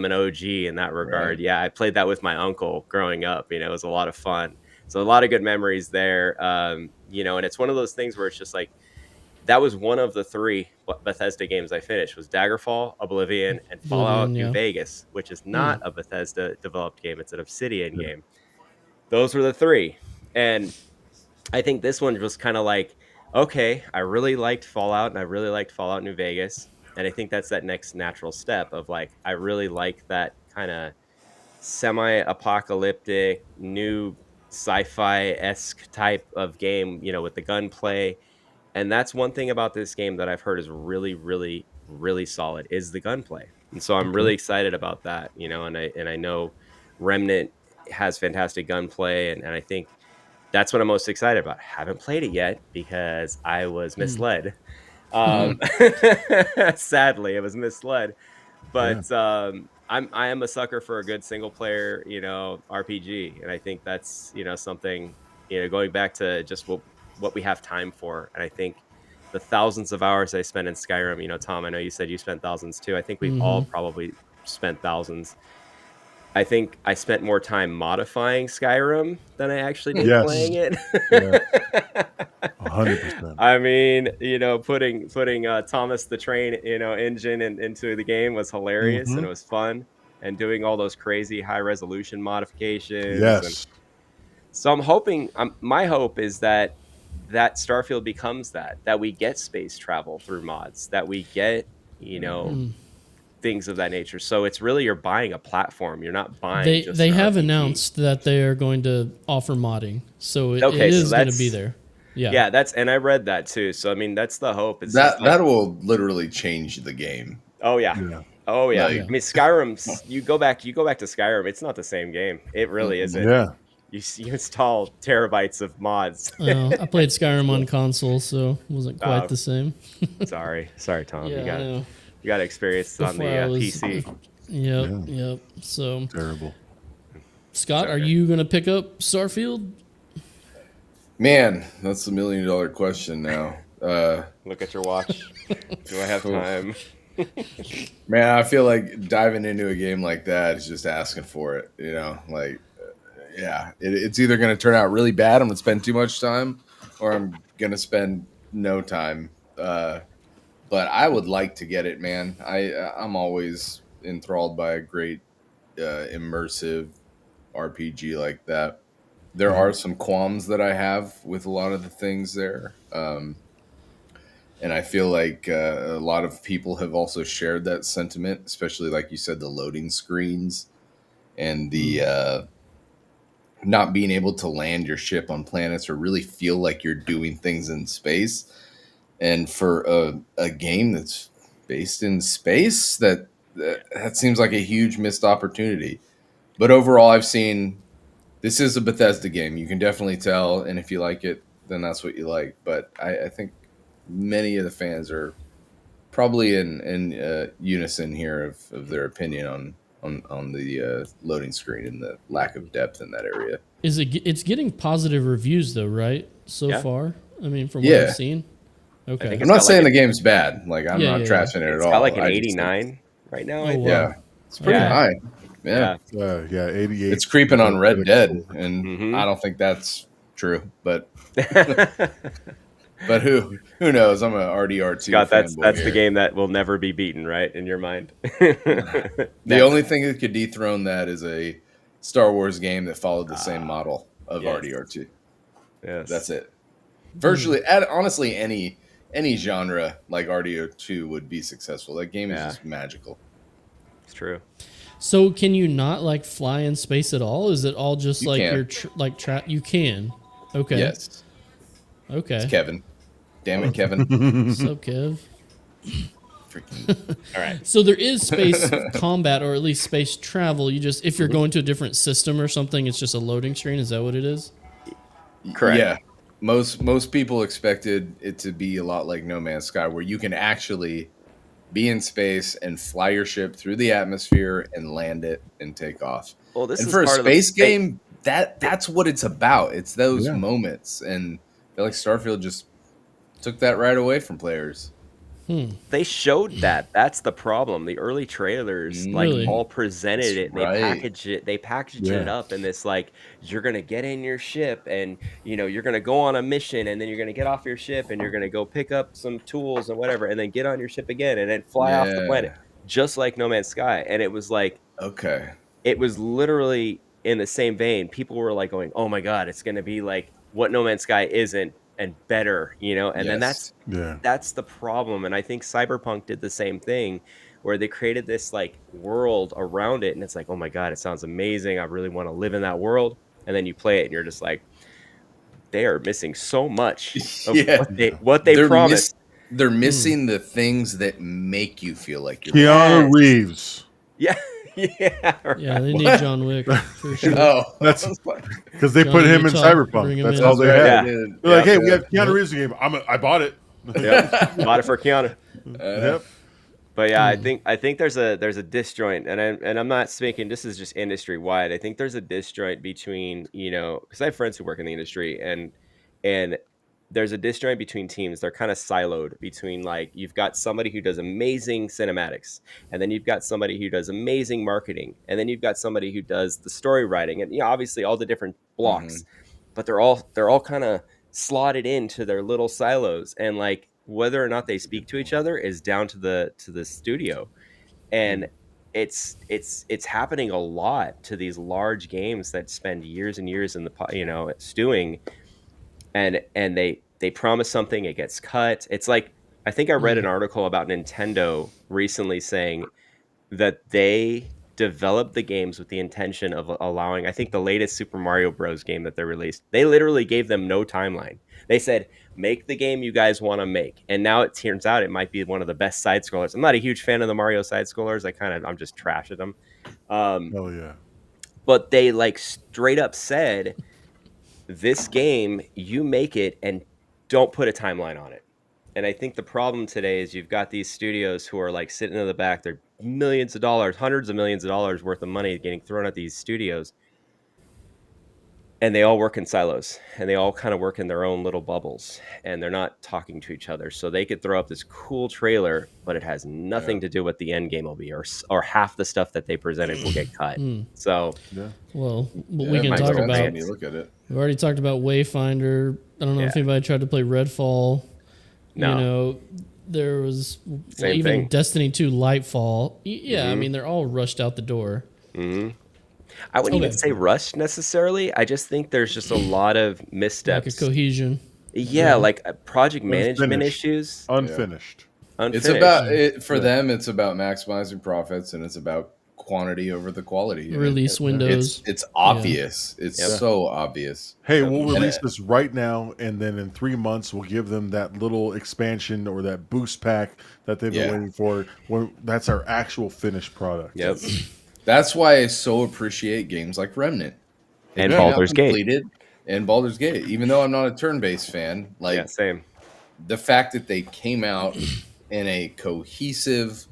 an OG in that regard. Right. Yeah, I played that with my uncle growing up. It was a lot of fun. So a lot of good memories there. And it's one of those things where it's just like, that was one of the 3 Bethesda games I finished was Daggerfall, Oblivion, and Fallout New Vegas, which is not a Bethesda developed game. It's an Obsidian game. Those were the 3. And I think this one was kind of like, okay, I really liked Fallout and I really liked Fallout New Vegas. And I think that's that next natural step of like, I really like that kind of semi-apocalyptic, new sci-fi-esque type of game, with the gunplay. And that's one thing about this game that I've heard is really, really, really solid is the gunplay. And so I'm really excited about that, and I know Remnant has fantastic gunplay, and I think that's what I'm most excited about. Haven't played it yet because I was misled. Sadly, I was misled. But I am a sucker for a good single player, RPG, and I think that's something going back to just what we have time for, and I think the thousands of hours I spent in Skyrim, Tom, I know you said you spent thousands too. I think we've all probably spent thousands. I think I spent more time modifying Skyrim than I actually did playing it. 100%. I mean, putting Thomas the Train, engine into the game was hilarious and it was fun, and doing all those crazy high resolution modifications. Yes. So I'm hoping, my hope is that Starfield becomes that we get space travel through mods, that we get, things of that nature. So it's really, you're buying a platform. You're not buying. They have announced that they are going to offer modding, so it is going to be there. Yeah, and I read that too. So I mean, that's the hope. It's that will literally change the game. Oh yeah. Oh yeah. I mean, Skyrim. You go back to Skyrim. It's not the same game. It really isn't. Yeah. You install terabytes of mods. I played Skyrim on console, so it wasn't quite the same. Sorry, Tom. Yeah, you got to experience it on the PC. Yep. So terrible. Scott, are you going to pick up Starfield? Man, that's $1 million question now. Look at your watch. Do I have time? Man, I feel like diving into a game like that is just asking for it. It's either going to turn out really bad, I'm going to spend too much time, or I'm going to spend no time. But I would like to get it, man. I'm always enthralled by a great immersive RPG like that. There are some qualms that I have with a lot of the things there. And I feel like a lot of people have also shared that sentiment, especially like you said, the loading screens and the not being able to land your ship on planets or really feel like you're doing things in space. And for a game that's based in space, that seems like a huge missed opportunity. But overall, I've seen this is a Bethesda game. You can definitely tell, and if you like it, then that's what you like. But I think many of the fans are probably in unison here of their opinion on the loading screen and the lack of depth in that area. It's getting positive reviews though, right? So far, I mean, from what I've seen. Okay, I'm not saying the game's bad. Like I'm not trashing it at all. It's got like an 89 right now. Oh, wow. Yeah, it's pretty high. Yeah, 88. It's creeping on Red Dead, and I don't think that's true. But but who knows? I'm a RDR2. Scott, that's the game that will never be beaten, right? In your mind. The only thing that could dethrone that is a Star Wars game that followed the same model of RDR2. Yes, that's it. Virtually, honestly, any genre like RDR2 would be successful. That game is just magical. It's true. So can you not like fly in space at all? Is it all just like you're you can? Okay. Yes. Okay. It's Kevin. Damn it, Kevin. So Kev. Freaking. All right. So there is space combat, or at least space travel. You just, if you're going to a different system or something, it's just a loading screen. Is that what it is? Correct. Yeah. Most people expected it to be a lot like No Man's Sky, where you can actually be in space and fly your ship through the atmosphere and land it and take off. Well, this and is for a part space of the game, that's what it's about. It's those moments, and I feel like Starfield just took that right away from players. They showed that. That's the problem. The early trailers all presented it. And they packaged it up in this you're gonna get in your ship and you're gonna go on a mission and then you're gonna get off your ship and you're gonna go pick up some tools and whatever and then get on your ship again and then fly off the planet, just like No Man's Sky. And it was it was literally in the same vein. People were going, "Oh my god, it's gonna be like what No Man's Sky isn't." And better, and then that's the problem. And I think Cyberpunk did the same thing, where they created this world around it, and it's oh my god, it sounds amazing. I really want to live in that world. And then you play it, and you're just they are missing so much of what they promised. They're missing the things that make you feel like you're Keanu Reeves. Yeah, Yeah, right. Yeah, they need John Wick for sure. Oh, That's because they put Johnny him in Utah, bring Cyberpunk. him That's in. all they right, had. Yeah. dude. They're like, hey, we Yeah. have Keanu Reeves in the game. I bought it. Yep. Bought it for Keanu. Yep. But yeah, I think there's a disjoint, and I'm not speaking. This is just industry wide. I think there's a disjoint between because I have friends who work in the industry, and there's a disjoint between teams. They're kind of siloed between, like, you've got somebody who does amazing cinematics, and then you've got somebody who does amazing marketing, and then you've got somebody who does the story writing, and obviously all the different blocks, but they're all kind of slotted into their little silos, and like whether or not they speak to each other is down to the studio, and it's happening a lot to these large games that spend years and years in the stewing, and they promise something, it gets cut. It's like, I think I read an article about Nintendo recently saying that they developed the games with the intention of allowing, I think the latest Super Mario Bros. Game that they released, they literally gave them no timeline. They said, make the game you guys want to make. And now it turns out it might be one of the best side scrollers. I'm not a huge fan of the Mario side scrollers. I'm just trash at them. Oh yeah. But they like straight up said, this game, you make it and don't put a timeline on it. And I think the problem today is you've got these studios who are like sitting in the back. They're millions of dollars, hundreds of millions of dollars worth of money getting thrown at these studios. And they all work in silos, and they all kind of work in their own little bubbles, and they're not talking to each other. So they could throw up this cool trailer, but it has nothing to do with the end game will be, or half the stuff that they presented will get cut. So, Well, we it can makes talk sense about. when you look at it. We've already talked about Wayfinder. I don't know if Yeah. anybody tried to play Redfall. No. There was Same even thing. Destiny 2 Lightfall. Yeah, I mean, they're all rushed out the door. I wouldn't even Okay. say rushed necessarily. I just think there's just a lot of Like a missteps. cohesion. Yeah, like project Unfinished. management issues. Unfinished. Unfinished. It's about it for them. It's about maximizing profits, and it's about quantity over the quality. And Release windows. It's obvious. It's so obvious. Hey, we'll release this right now, and then in 3 months we'll give them that little expansion or that boost pack that they've been waiting for. That's our actual finished product. Yep. That's why I so appreciate games like Remnant And came out Baldur's Gate. completed, and Baldur's Gate. Even though I'm not a turn-based fan, like Yeah, same. the fact that they came out in a cohesive,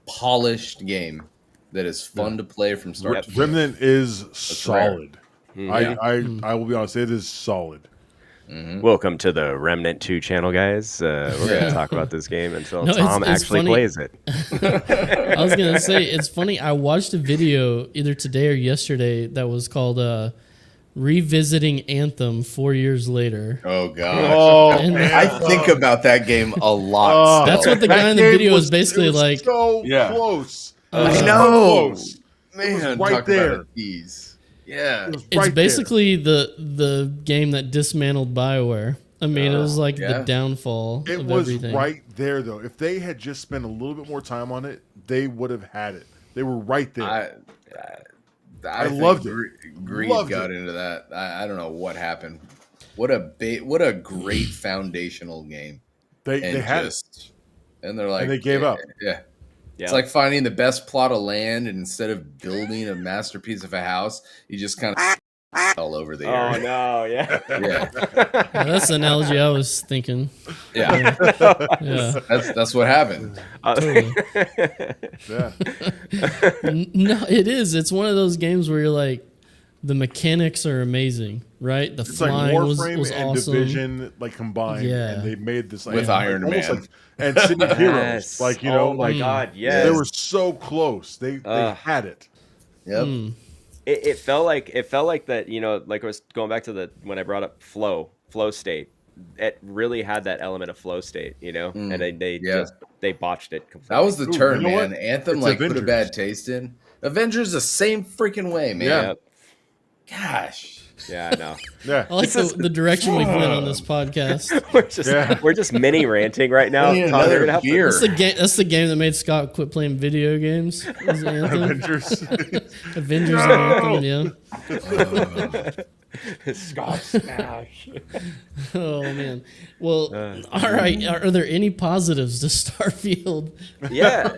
polished game that is fun to play from start to finish. Remnant is rare. solid. Yeah. I will be honest, it is solid. Welcome to the Remnant 2 channel, guys. We're going to talk about this game until No, Tom it's actually funny. plays it. I was going to say, it's funny. I watched a video either today or yesterday that was called Revisiting Anthem 4 years later. Oh gosh. Oh, And I think about that game a lot. That's still. what the guy in the game video was basically it was like. so Yeah. close. I So know. close. Man, right talk there. about a tease. Yeah. It was It's right basically the game that dismantled BioWare. I mean, it was like yeah. the downfall there. It of was everything. right there, though. If they had just spent a little bit more time on it, they would have had it. They were right there. I think loved it. Greed Loved got it. into that. I don't know what happened. What a great foundational game. they had it. And they're like, And they gave up. Yeah. Yeah. It's like finding the best plot of land, and instead of building a masterpiece of a house, you just kind of all over the Oh, area. no. Yeah. Yeah. Yeah, that's the analogy I was thinking. Yeah. Yeah. That's what happened. Totally. Yeah. No, it is. It's one of those games where you're like, the mechanics are amazing, right? The It's like flying Warframe was and awesome. Division like combined, Yeah. and they made this With Iron almost Man. like, and City of Heroes. Yes. Like oh, my God. Yes. they were so close. They had it. Yep. It felt like that, like I was going back to when I brought up flow state. It really had that element of flow state, and they botched it completely. That was the Ooh, turn, you know man. what? Anthem It's like put a Avengers. bad taste in. Avengers the same freaking way, man. Yeah. Yep. Gosh. Yeah, I know. Yeah. I like the direction we've went on this podcast. We're just mini ranting right now. I need Tom, you're another gonna have to- beer. That's the game that made Scott quit playing video games. Was Anthem. Avengers. Avengers and Anthem, yeah. Scott Smash. Oh man. Well, all right. Are there any positives to Starfield? Yeah.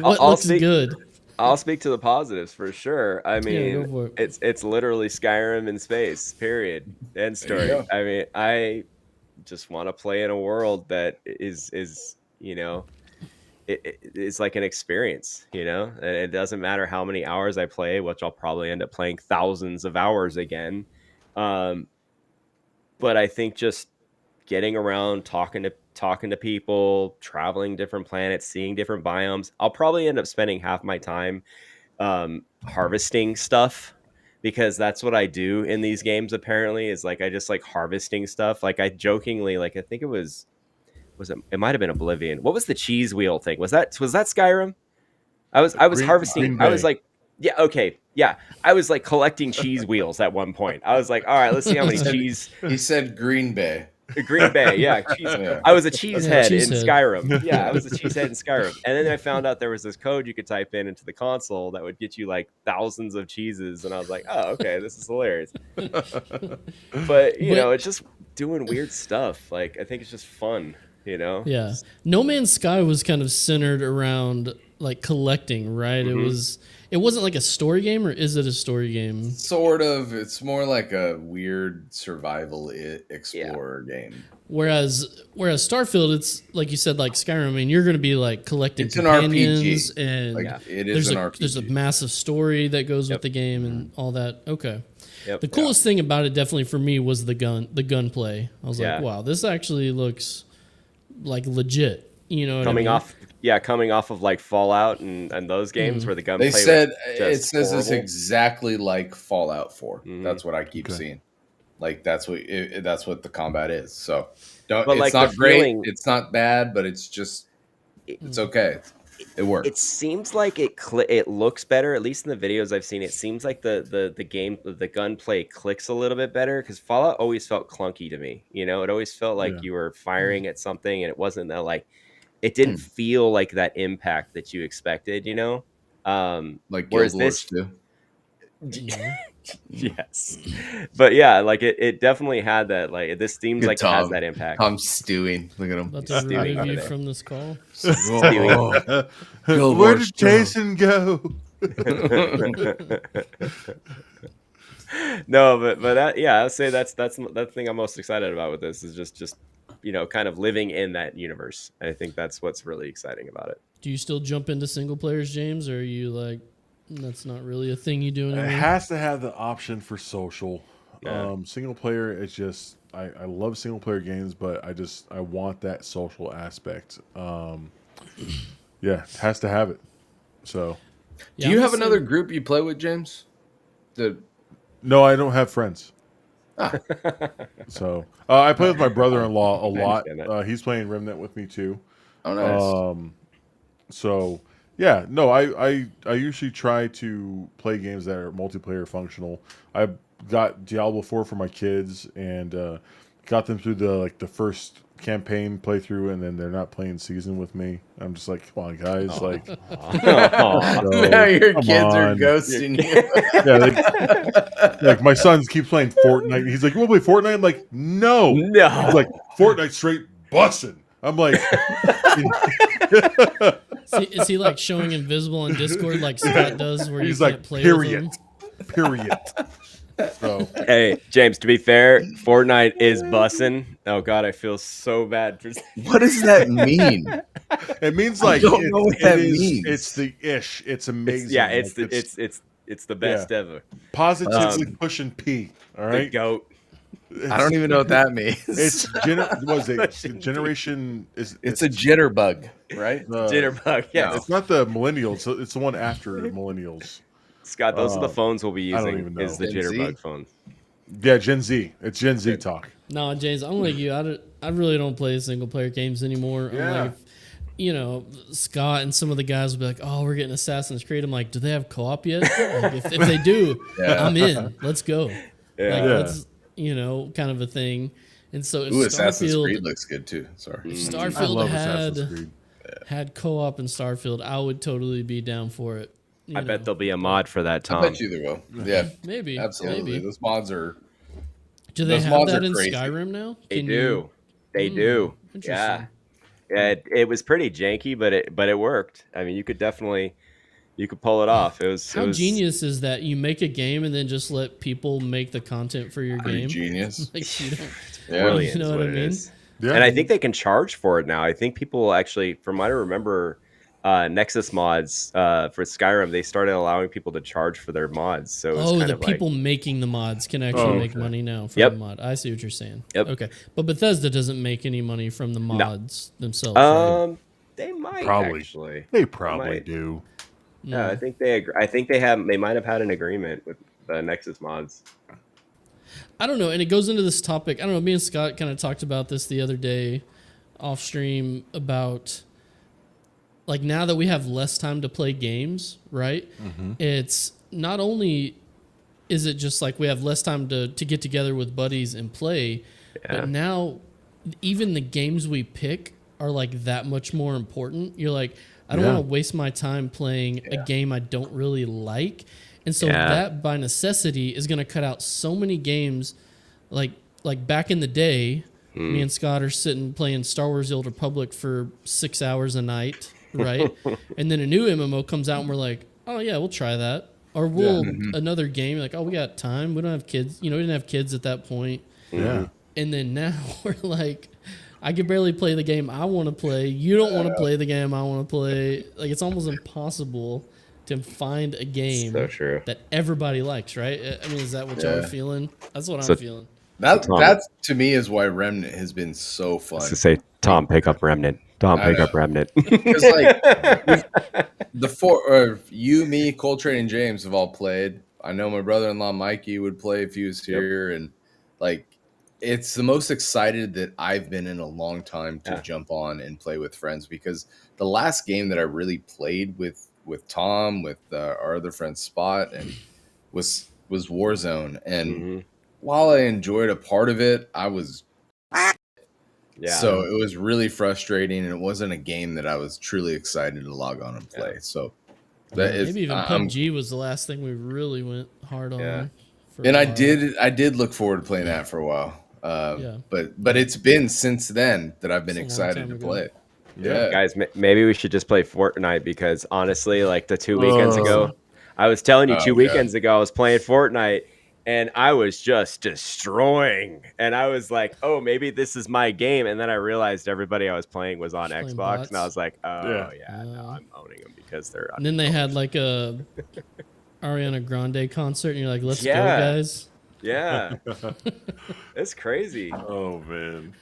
What I'll looks see- good? I'll speak to the positives for sure. I Yeah, mean, go for it. it's literally Skyrim in space. Period. End story. go. I mean, I just want to play in a world that is it's like an experience, and it doesn't matter how many hours I play, which I'll probably end up playing thousands of hours again. But I think just getting around, talking to people, traveling different planets, seeing different biomes, I'll probably end up spending half my time harvesting stuff, because that's what I do in these games. Apparently, is like I just like harvesting stuff. Like I jokingly, like I think it might have been Oblivion. What was the cheese wheel thing? Was that Skyrim? I was harvesting. Green I was Bay. like, yeah, okay, yeah. I was like collecting cheese wheels at one point. I was like, all right, let's see how many cheese. He said Green Bay. Green Bay, yeah, cheese. Yeah. I was a cheesehead in cheesehead. Skyrim. Yeah, I was a cheesehead in Skyrim. And then I found out there was this code you could type in into the console that would get you like thousands of cheeses, and I was like, oh, okay, this is hilarious. But it's just doing weird stuff. Like I think it's just fun. Yeah. No Man's Sky was kind of centered around like collecting, right? It wasn't like a story game, or is it a story game? Sort of. It's more like a weird survival explorer game. Whereas Starfield, it's like you said, like Skyrim. I mean, you're going to be like collecting It's an companions, RPG. and Like, it is an RPG. There's a massive story that goes with the game and all that. Okay. Yep. The coolest thing about it, definitely for me, was the gunplay. I was Yeah. like, wow, this actually looks like legit. You know, what coming I mean? coming off of like Fallout and those games where the gunplay. They said was it just says it's horrible. exactly like Fallout 4. That's what I keep seeing. Like that's what the combat is. So don't. But, it's like, not the great. feeling- It's not bad, but it's just it's okay. It works. It seems like it looks better, at least in the videos I've seen. It seems like the gunplay clicks a little bit better, because Fallout always felt clunky to me. It always felt like you were firing at something, and it wasn't that like it didn't feel like that impact that you expected. Like whereas Guild Wars too. Yes, but yeah, like it definitely had that. Like this seems Good like it has Tom. that impact. I'm stewing. Look at him. About to Stewie. remove you from this call. Guild Where Wars did Jason go? No, but that, yeah, I'd say that's the thing I'm most excited about with this is just kind of living in that universe. And I think that's what's really exciting about it. Do you still jump into single players, James, or are you like, that's not really a thing you do It anymore? has to have the option for social. Yeah. Single player, it's just I love single player games, but I want that social aspect. Yeah, it has to have it. So Yeah, Do you I'm have the same. another group you play with, James? no, I don't have friends. Ah. So I play with my brother-in-law a lot. understand that. He's playing Remnant with me too. Oh, nice. So yeah, no, I usually try to play games that are multiplayer functional. I got Diablo 4 for my kids and got them through the first campaign playthrough, and then they're not playing season with me. I'm just like, come on, guys, like Aw. so, now your come kids are on. ghosting you. Yeah, like my son keeps playing Fortnite. He's like, you want to play Fortnite? I'm like, no. No. He's like, Fortnite straight bussin'. I'm like, Is he like showing invisible on Discord like Scott does, where he's you like, can't play period, with him? period. So Hey, James, to be fair, Fortnite is bussin'. Oh God, I feel so bad for What does that mean? it means like don't know what that means. It's the ish. It's amazing. yeah, Like, it's the best ever. positively pushing P. All The right. goat. I don't even know what that means. It's was it generation? It's a jitterbug, right? Jitterbug. Yeah, It's not the millennials. It's the one after millennials. Scott, those are the phones we'll be I don't using. even know. Is the Gen Z? Jitterbug phone? Yeah, Gen Z. It's Gen Z talk. No, James, I'm like you. I really don't play single player games anymore. Yeah. I'm like, Scott and some of the guys will be like, "Oh, we're getting Assassin's Creed." I'm like, "Do they have co-op yet? Like, if they do, Yeah. I'm in. Let's go." Yeah. Like, Yeah. that's kind of a thing. And so if Ooh, Assassin's Starfield, Creed looks good too. Sorry. I Starfield love Assassin's Creed. had co-op in Starfield, I would totally be down for it. I bet there'll be a mod for that, I Tom. bet you they will. Yeah, maybe absolutely. Maybe. Those mods are. Do they those have mods that are in crazy. Skyrim now? They Can do. you- They do. Interesting. Yeah. It was pretty janky, but it worked. I mean, you could definitely You could pull it off. It was How genius is that? You make a game and then just let people make the content for your Pretty game. genius. Like, you don't, Brilliant. you know what I mean? Yeah. And I think they can charge for it now. I think people actually, from what I remember, Nexus mods for Skyrim, they started allowing people to charge for their mods. So it's kind the of people making the mods can actually make money now from the mod. I see what you're saying. Yep. Okay, but Bethesda doesn't make any money from the mods themselves. Right? They might Probably. actually. They probably do. Yeah, I think they agree. I think they might have had an agreement with the Nexus mods. I don't know, and it goes into this topic. I don't know. Me and Scott kind of talked about this the other day off stream about like now that we have less time to play games, right? It's not only is it just like we have less time to get together with buddies and play, but now even the games we pick are like that much more important. You're like, I don't want to waste my time playing a game I don't really like. And so that by necessity is going to cut out so many games like back in the day, me and Scott are sitting playing Star Wars The Old Republic for 6 hours a night, right? And then a new MMO comes out and we're like, oh yeah, we'll try that. Or we'll another game, like, oh, we got time. We don't have kids. You know, we didn't have kids at that point. Yeah. And then now we're like, I can barely play the game I want to play. You don't want to play the game I want to play. Like, it's almost impossible to find a game that everybody likes, right? I mean, is that what y'all are feeling? That's what I'm feeling. That to me is why Remnant has been so fun. To say, Tom, pick up Remnant. Tom, pick up Remnant. Because like you, me, Coltrane, and James have all played. I know my brother-in-law Mikey would play if he was here, and like it's the most excited that I've been in a long time to jump on and play with friends. Because the last game that I really played with Tom, with our other friend Spot, and was Warzone, and while I enjoyed a part of it, I was so it was really frustrating, and it wasn't a game that I was truly excited to log on and play. So that is maybe even PUBG was the last thing we really went hard on. And I did look forward to playing that for a while. But it's been since then that I've been excited to play it. Yeah, guys, maybe we should just play Fortnite, because honestly, like the 2 weekends ago, I was telling you 2 weekends ago, I was playing Fortnite and I was just destroying. And I was like, oh, maybe this is my game. And then I realized everybody I was playing was on Xbox, and I was like, oh no, I'm owning them because they're. And then they had like a Ariana Grande concert, and you're like, let's go, guys. Yeah, it's crazy. Oh man.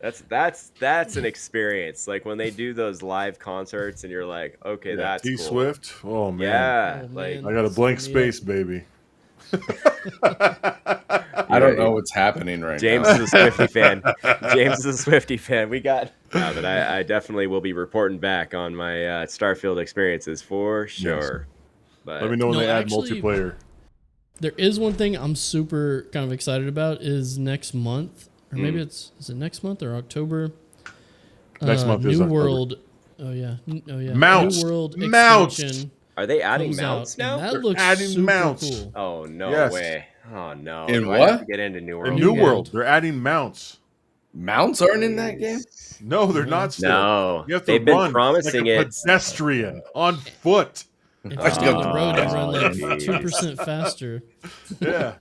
That's an experience. Like when they do those live concerts and you're like, okay, that's T cool. Swift. Oh man. Yeah. Like I got a blank space, baby. I don't know what's happening right James now. is a Swiftie fan. James is a Swiftie fan. We got but I definitely will be reporting back on my Starfield experiences for sure. But let me know when they add actually, multiplayer. There is one thing I'm super kind of excited about is next month. Or maybe is it next month or October? Next month is New October. World. Oh yeah. Mounts. New World Mounts. expansion. are they adding comes mounts out, now? and that They're looks adding super mounts. cool. Oh no Yes. way. Oh no. In Do I have what? to get into New World. In New World. World, they're adding mounts. Mounts aren't in that game. No, they're not still. No. You have to They've been run promising like a it. pedestrian on foot. If you stay on the road, you run like geez. 2% faster. Yeah.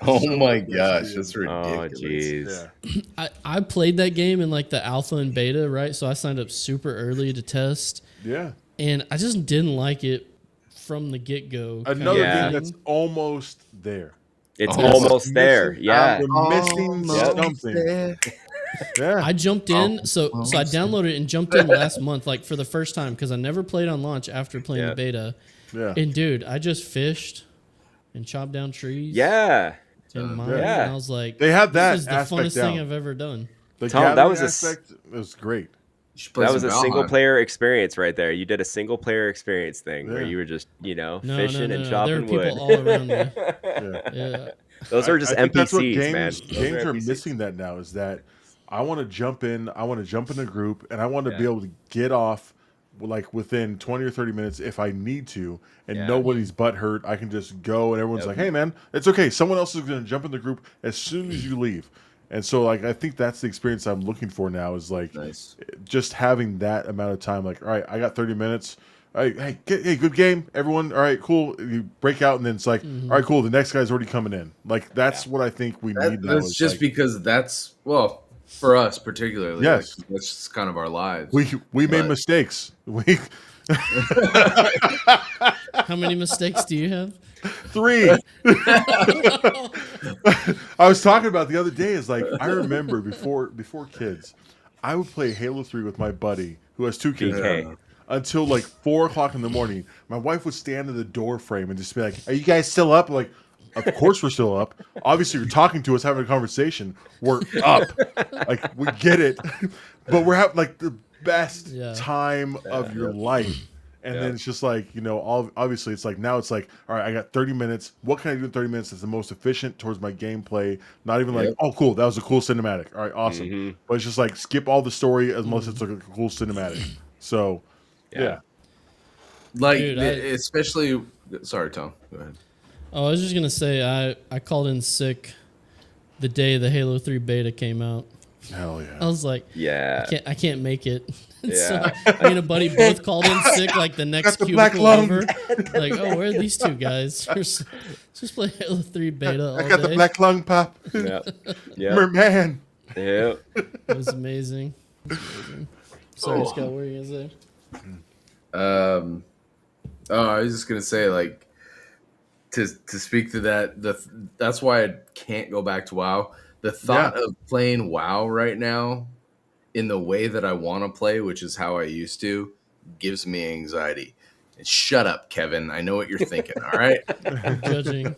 Oh my gosh, that's Oh ridiculous. jeez. Yeah. I played that game in like the alpha and beta, right? So I signed up super early to test, Yeah. and I just didn't like it from the get-go. Another Yeah. game that's almost there. It's Oh, almost there. Yeah. We're missing something. Yeah. I jumped in, so I downloaded it and jumped in last month, like for the first time, because I never played on launch after playing the beta. Yeah. And dude, I just fished and chopped down trees. Yeah. And mined, Yeah. and I was like, They have that this is the aspect funnest down. thing I've ever done. The Tom, that gathering was a aspect was great. You should play That some was a Valheim. single player experience right there. You did a single player experience thing where Yeah. you were just, No, fishing and There chopping were people wood. all around me. Yeah. Yeah. Those are just I think that's what NPCs, man. games, Those games are NPCs. missing that now is that I want to jump in. I want to jump in a group, and I want to be able to get off like within 20 or 30 minutes if I need to, and nobody's butt hurt. I can just go, and everyone's like, "Hey, man, it's okay. Someone else is going to jump in the group as soon as you leave." And so, like, I think that's the experience I'm looking for now. Is like just having that amount of time. Like, all right, I got 30 minutes. hey, good game, everyone. All right, cool. You break out, and then it's like, all right, cool. The next guy's already coming in. Like that's what I think we need now. That's just because that's for us particularly. Yes, like, that's just kind of our lives. We made mistakes. How many mistakes do you have? 3. I was talking about the other day is like I remember before kids, I would play Halo 3 with my buddy who has 2 kids until like 4 o'clock in the morning. My wife would stand in the door frame and just be like, "Are you guys still up?" Like, of course we're still up. Obviously, you're talking to us, having a conversation. We're up. Like we get it, but we're having like the best time of your life. And then it's just like, obviously it's like now it's like, all right, I got 30 minutes. What can I do in 30 minutes that's the most efficient towards my gameplay? Not even like, oh, cool, that was a cool cinematic. All right, awesome. But it's just like skip all the story unless it's like a cool cinematic. So, yeah. Like, dude, especially, sorry, Tom, go ahead. Oh, I was just going to say, I called in sick the day the Halo 3 beta came out. Hell yeah. I was like, I can't make it. Yeah. So me and a buddy both called in sick like the next cubicle over. Like, oh, where are these two guys? Let's just play Halo 3 beta all day. I got the black lung, Pop. Yeah. Man. Yeah. It was amazing. Sorry, Scott, what were you going to say? I was just going to say, like, to speak to that, that's why I can't go back to WoW. The thought of playing WoW right now in the way that I want to play, which is how I used to, gives me anxiety. And shut up, Kevin. I know what you're thinking, all right? I'm judging.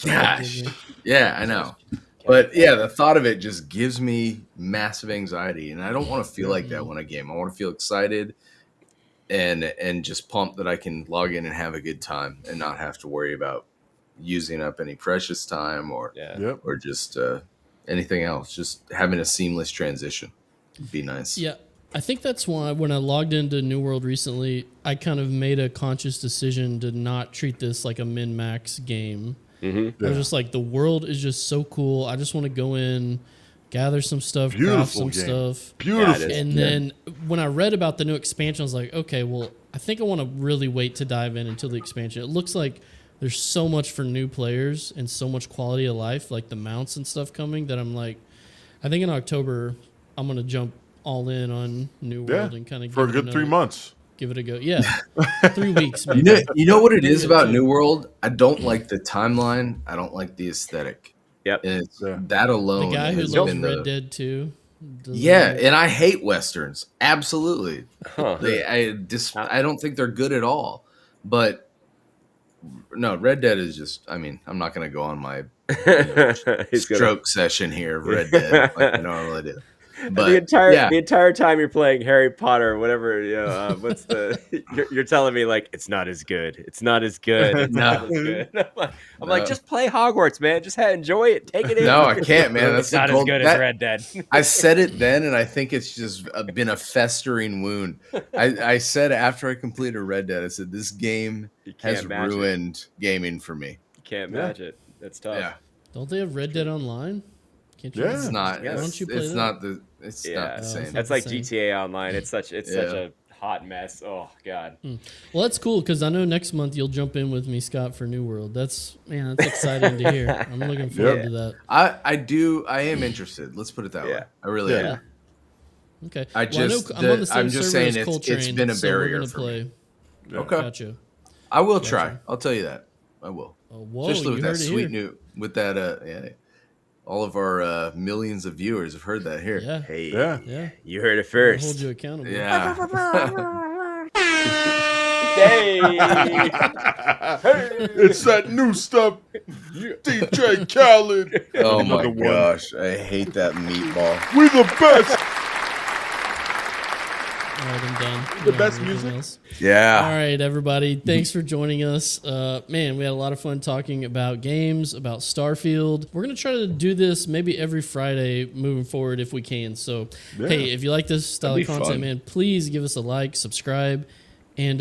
Gosh. Yeah, I know. But yeah, the thought of it just gives me massive anxiety. And I don't want to feel like that when I game. I want to feel excited and just pumped that I can log in and have a good time and not have to worry about using up any precious time or just anything else. Just having a seamless transition would be nice. Yeah, I think that's why when I logged into New World recently, I kind of made a conscious decision to not treat this like a min-max game. Mm-hmm. I was just like, the world is just so cool. I just want to go in, gather some stuff, craft some stuff. Beautiful. And then when I read about the new expansion, I was like, okay, well, I think I want to really wait to dive in until the expansion. It looks like there's so much for new players and so much quality of life, like the mounts and stuff coming, that I'm like, I think in October, I'm going to jump all in on New World and kind of for a good 3 months. Give it a go. Yeah. 3 weeks, maybe. You know what it is about New World? I don't like the timeline. I don't like the aesthetic. Yep. And it's that alone. The guy who loves Red Dead 2. And I hate Westerns. Absolutely. Huh. I don't think they're good at all. But no, Red Dead is just, I mean, I'm not going to go on my stroke session here of Red Dead like I normally do. But the entire time you're playing Harry Potter or whatever, what's the you're telling me like it's not as good. It's not as good. It's not as good. I'm like, just play Hogwarts, man. Just enjoy it. Take it in. No, I can't, man. That's not as good as Red Dead. I said it then, and I think it's just been a festering wound. I said after I completed Red Dead, I said this game has ruined gaming for me. You can't match it. It's tough. Yeah. Don't they have Red Dead Online? Can't you it's not. Why don't you play it's that? not the. It's not the same. That's like GTA Online. It's such a hot mess. Oh God. Well, that's cool because I know next month you'll jump in with me, Scott, for New World. That's exciting to hear. I'm looking forward to that. I am interested. Let's put it that way. I really am. Okay. I'm just saying it's been a barrier for me. Okay. Gotcha. I will try. I'll tell you that. I will. Oh, whoa, especially with that sweet new with that all of our millions of viewers have heard that here. Yeah. Hey, yeah. You heard it first. I'll hold you accountable. Yeah. Hey. It's that new stuff. DJ Khaled. Oh my gosh. I hate that meatball. We the best. All right, I'm done. The best music. Else. Yeah. All right, everybody. Thanks for joining us. Man, we had a lot of fun talking about games, about Starfield. We're going to try to do this maybe every Friday moving forward if we can. So, hey, if you like this style of content, man, please give us a like, subscribe, and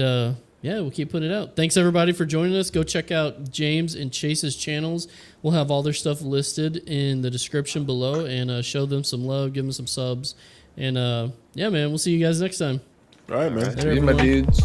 we'll keep putting it out. Thanks, everybody, for joining us. Go check out James and Chase's channels. We'll have all their stuff listed in the description below, and show them some love, give them some subs. And, man, we'll see you guys next time. All right, man. See you, my dudes.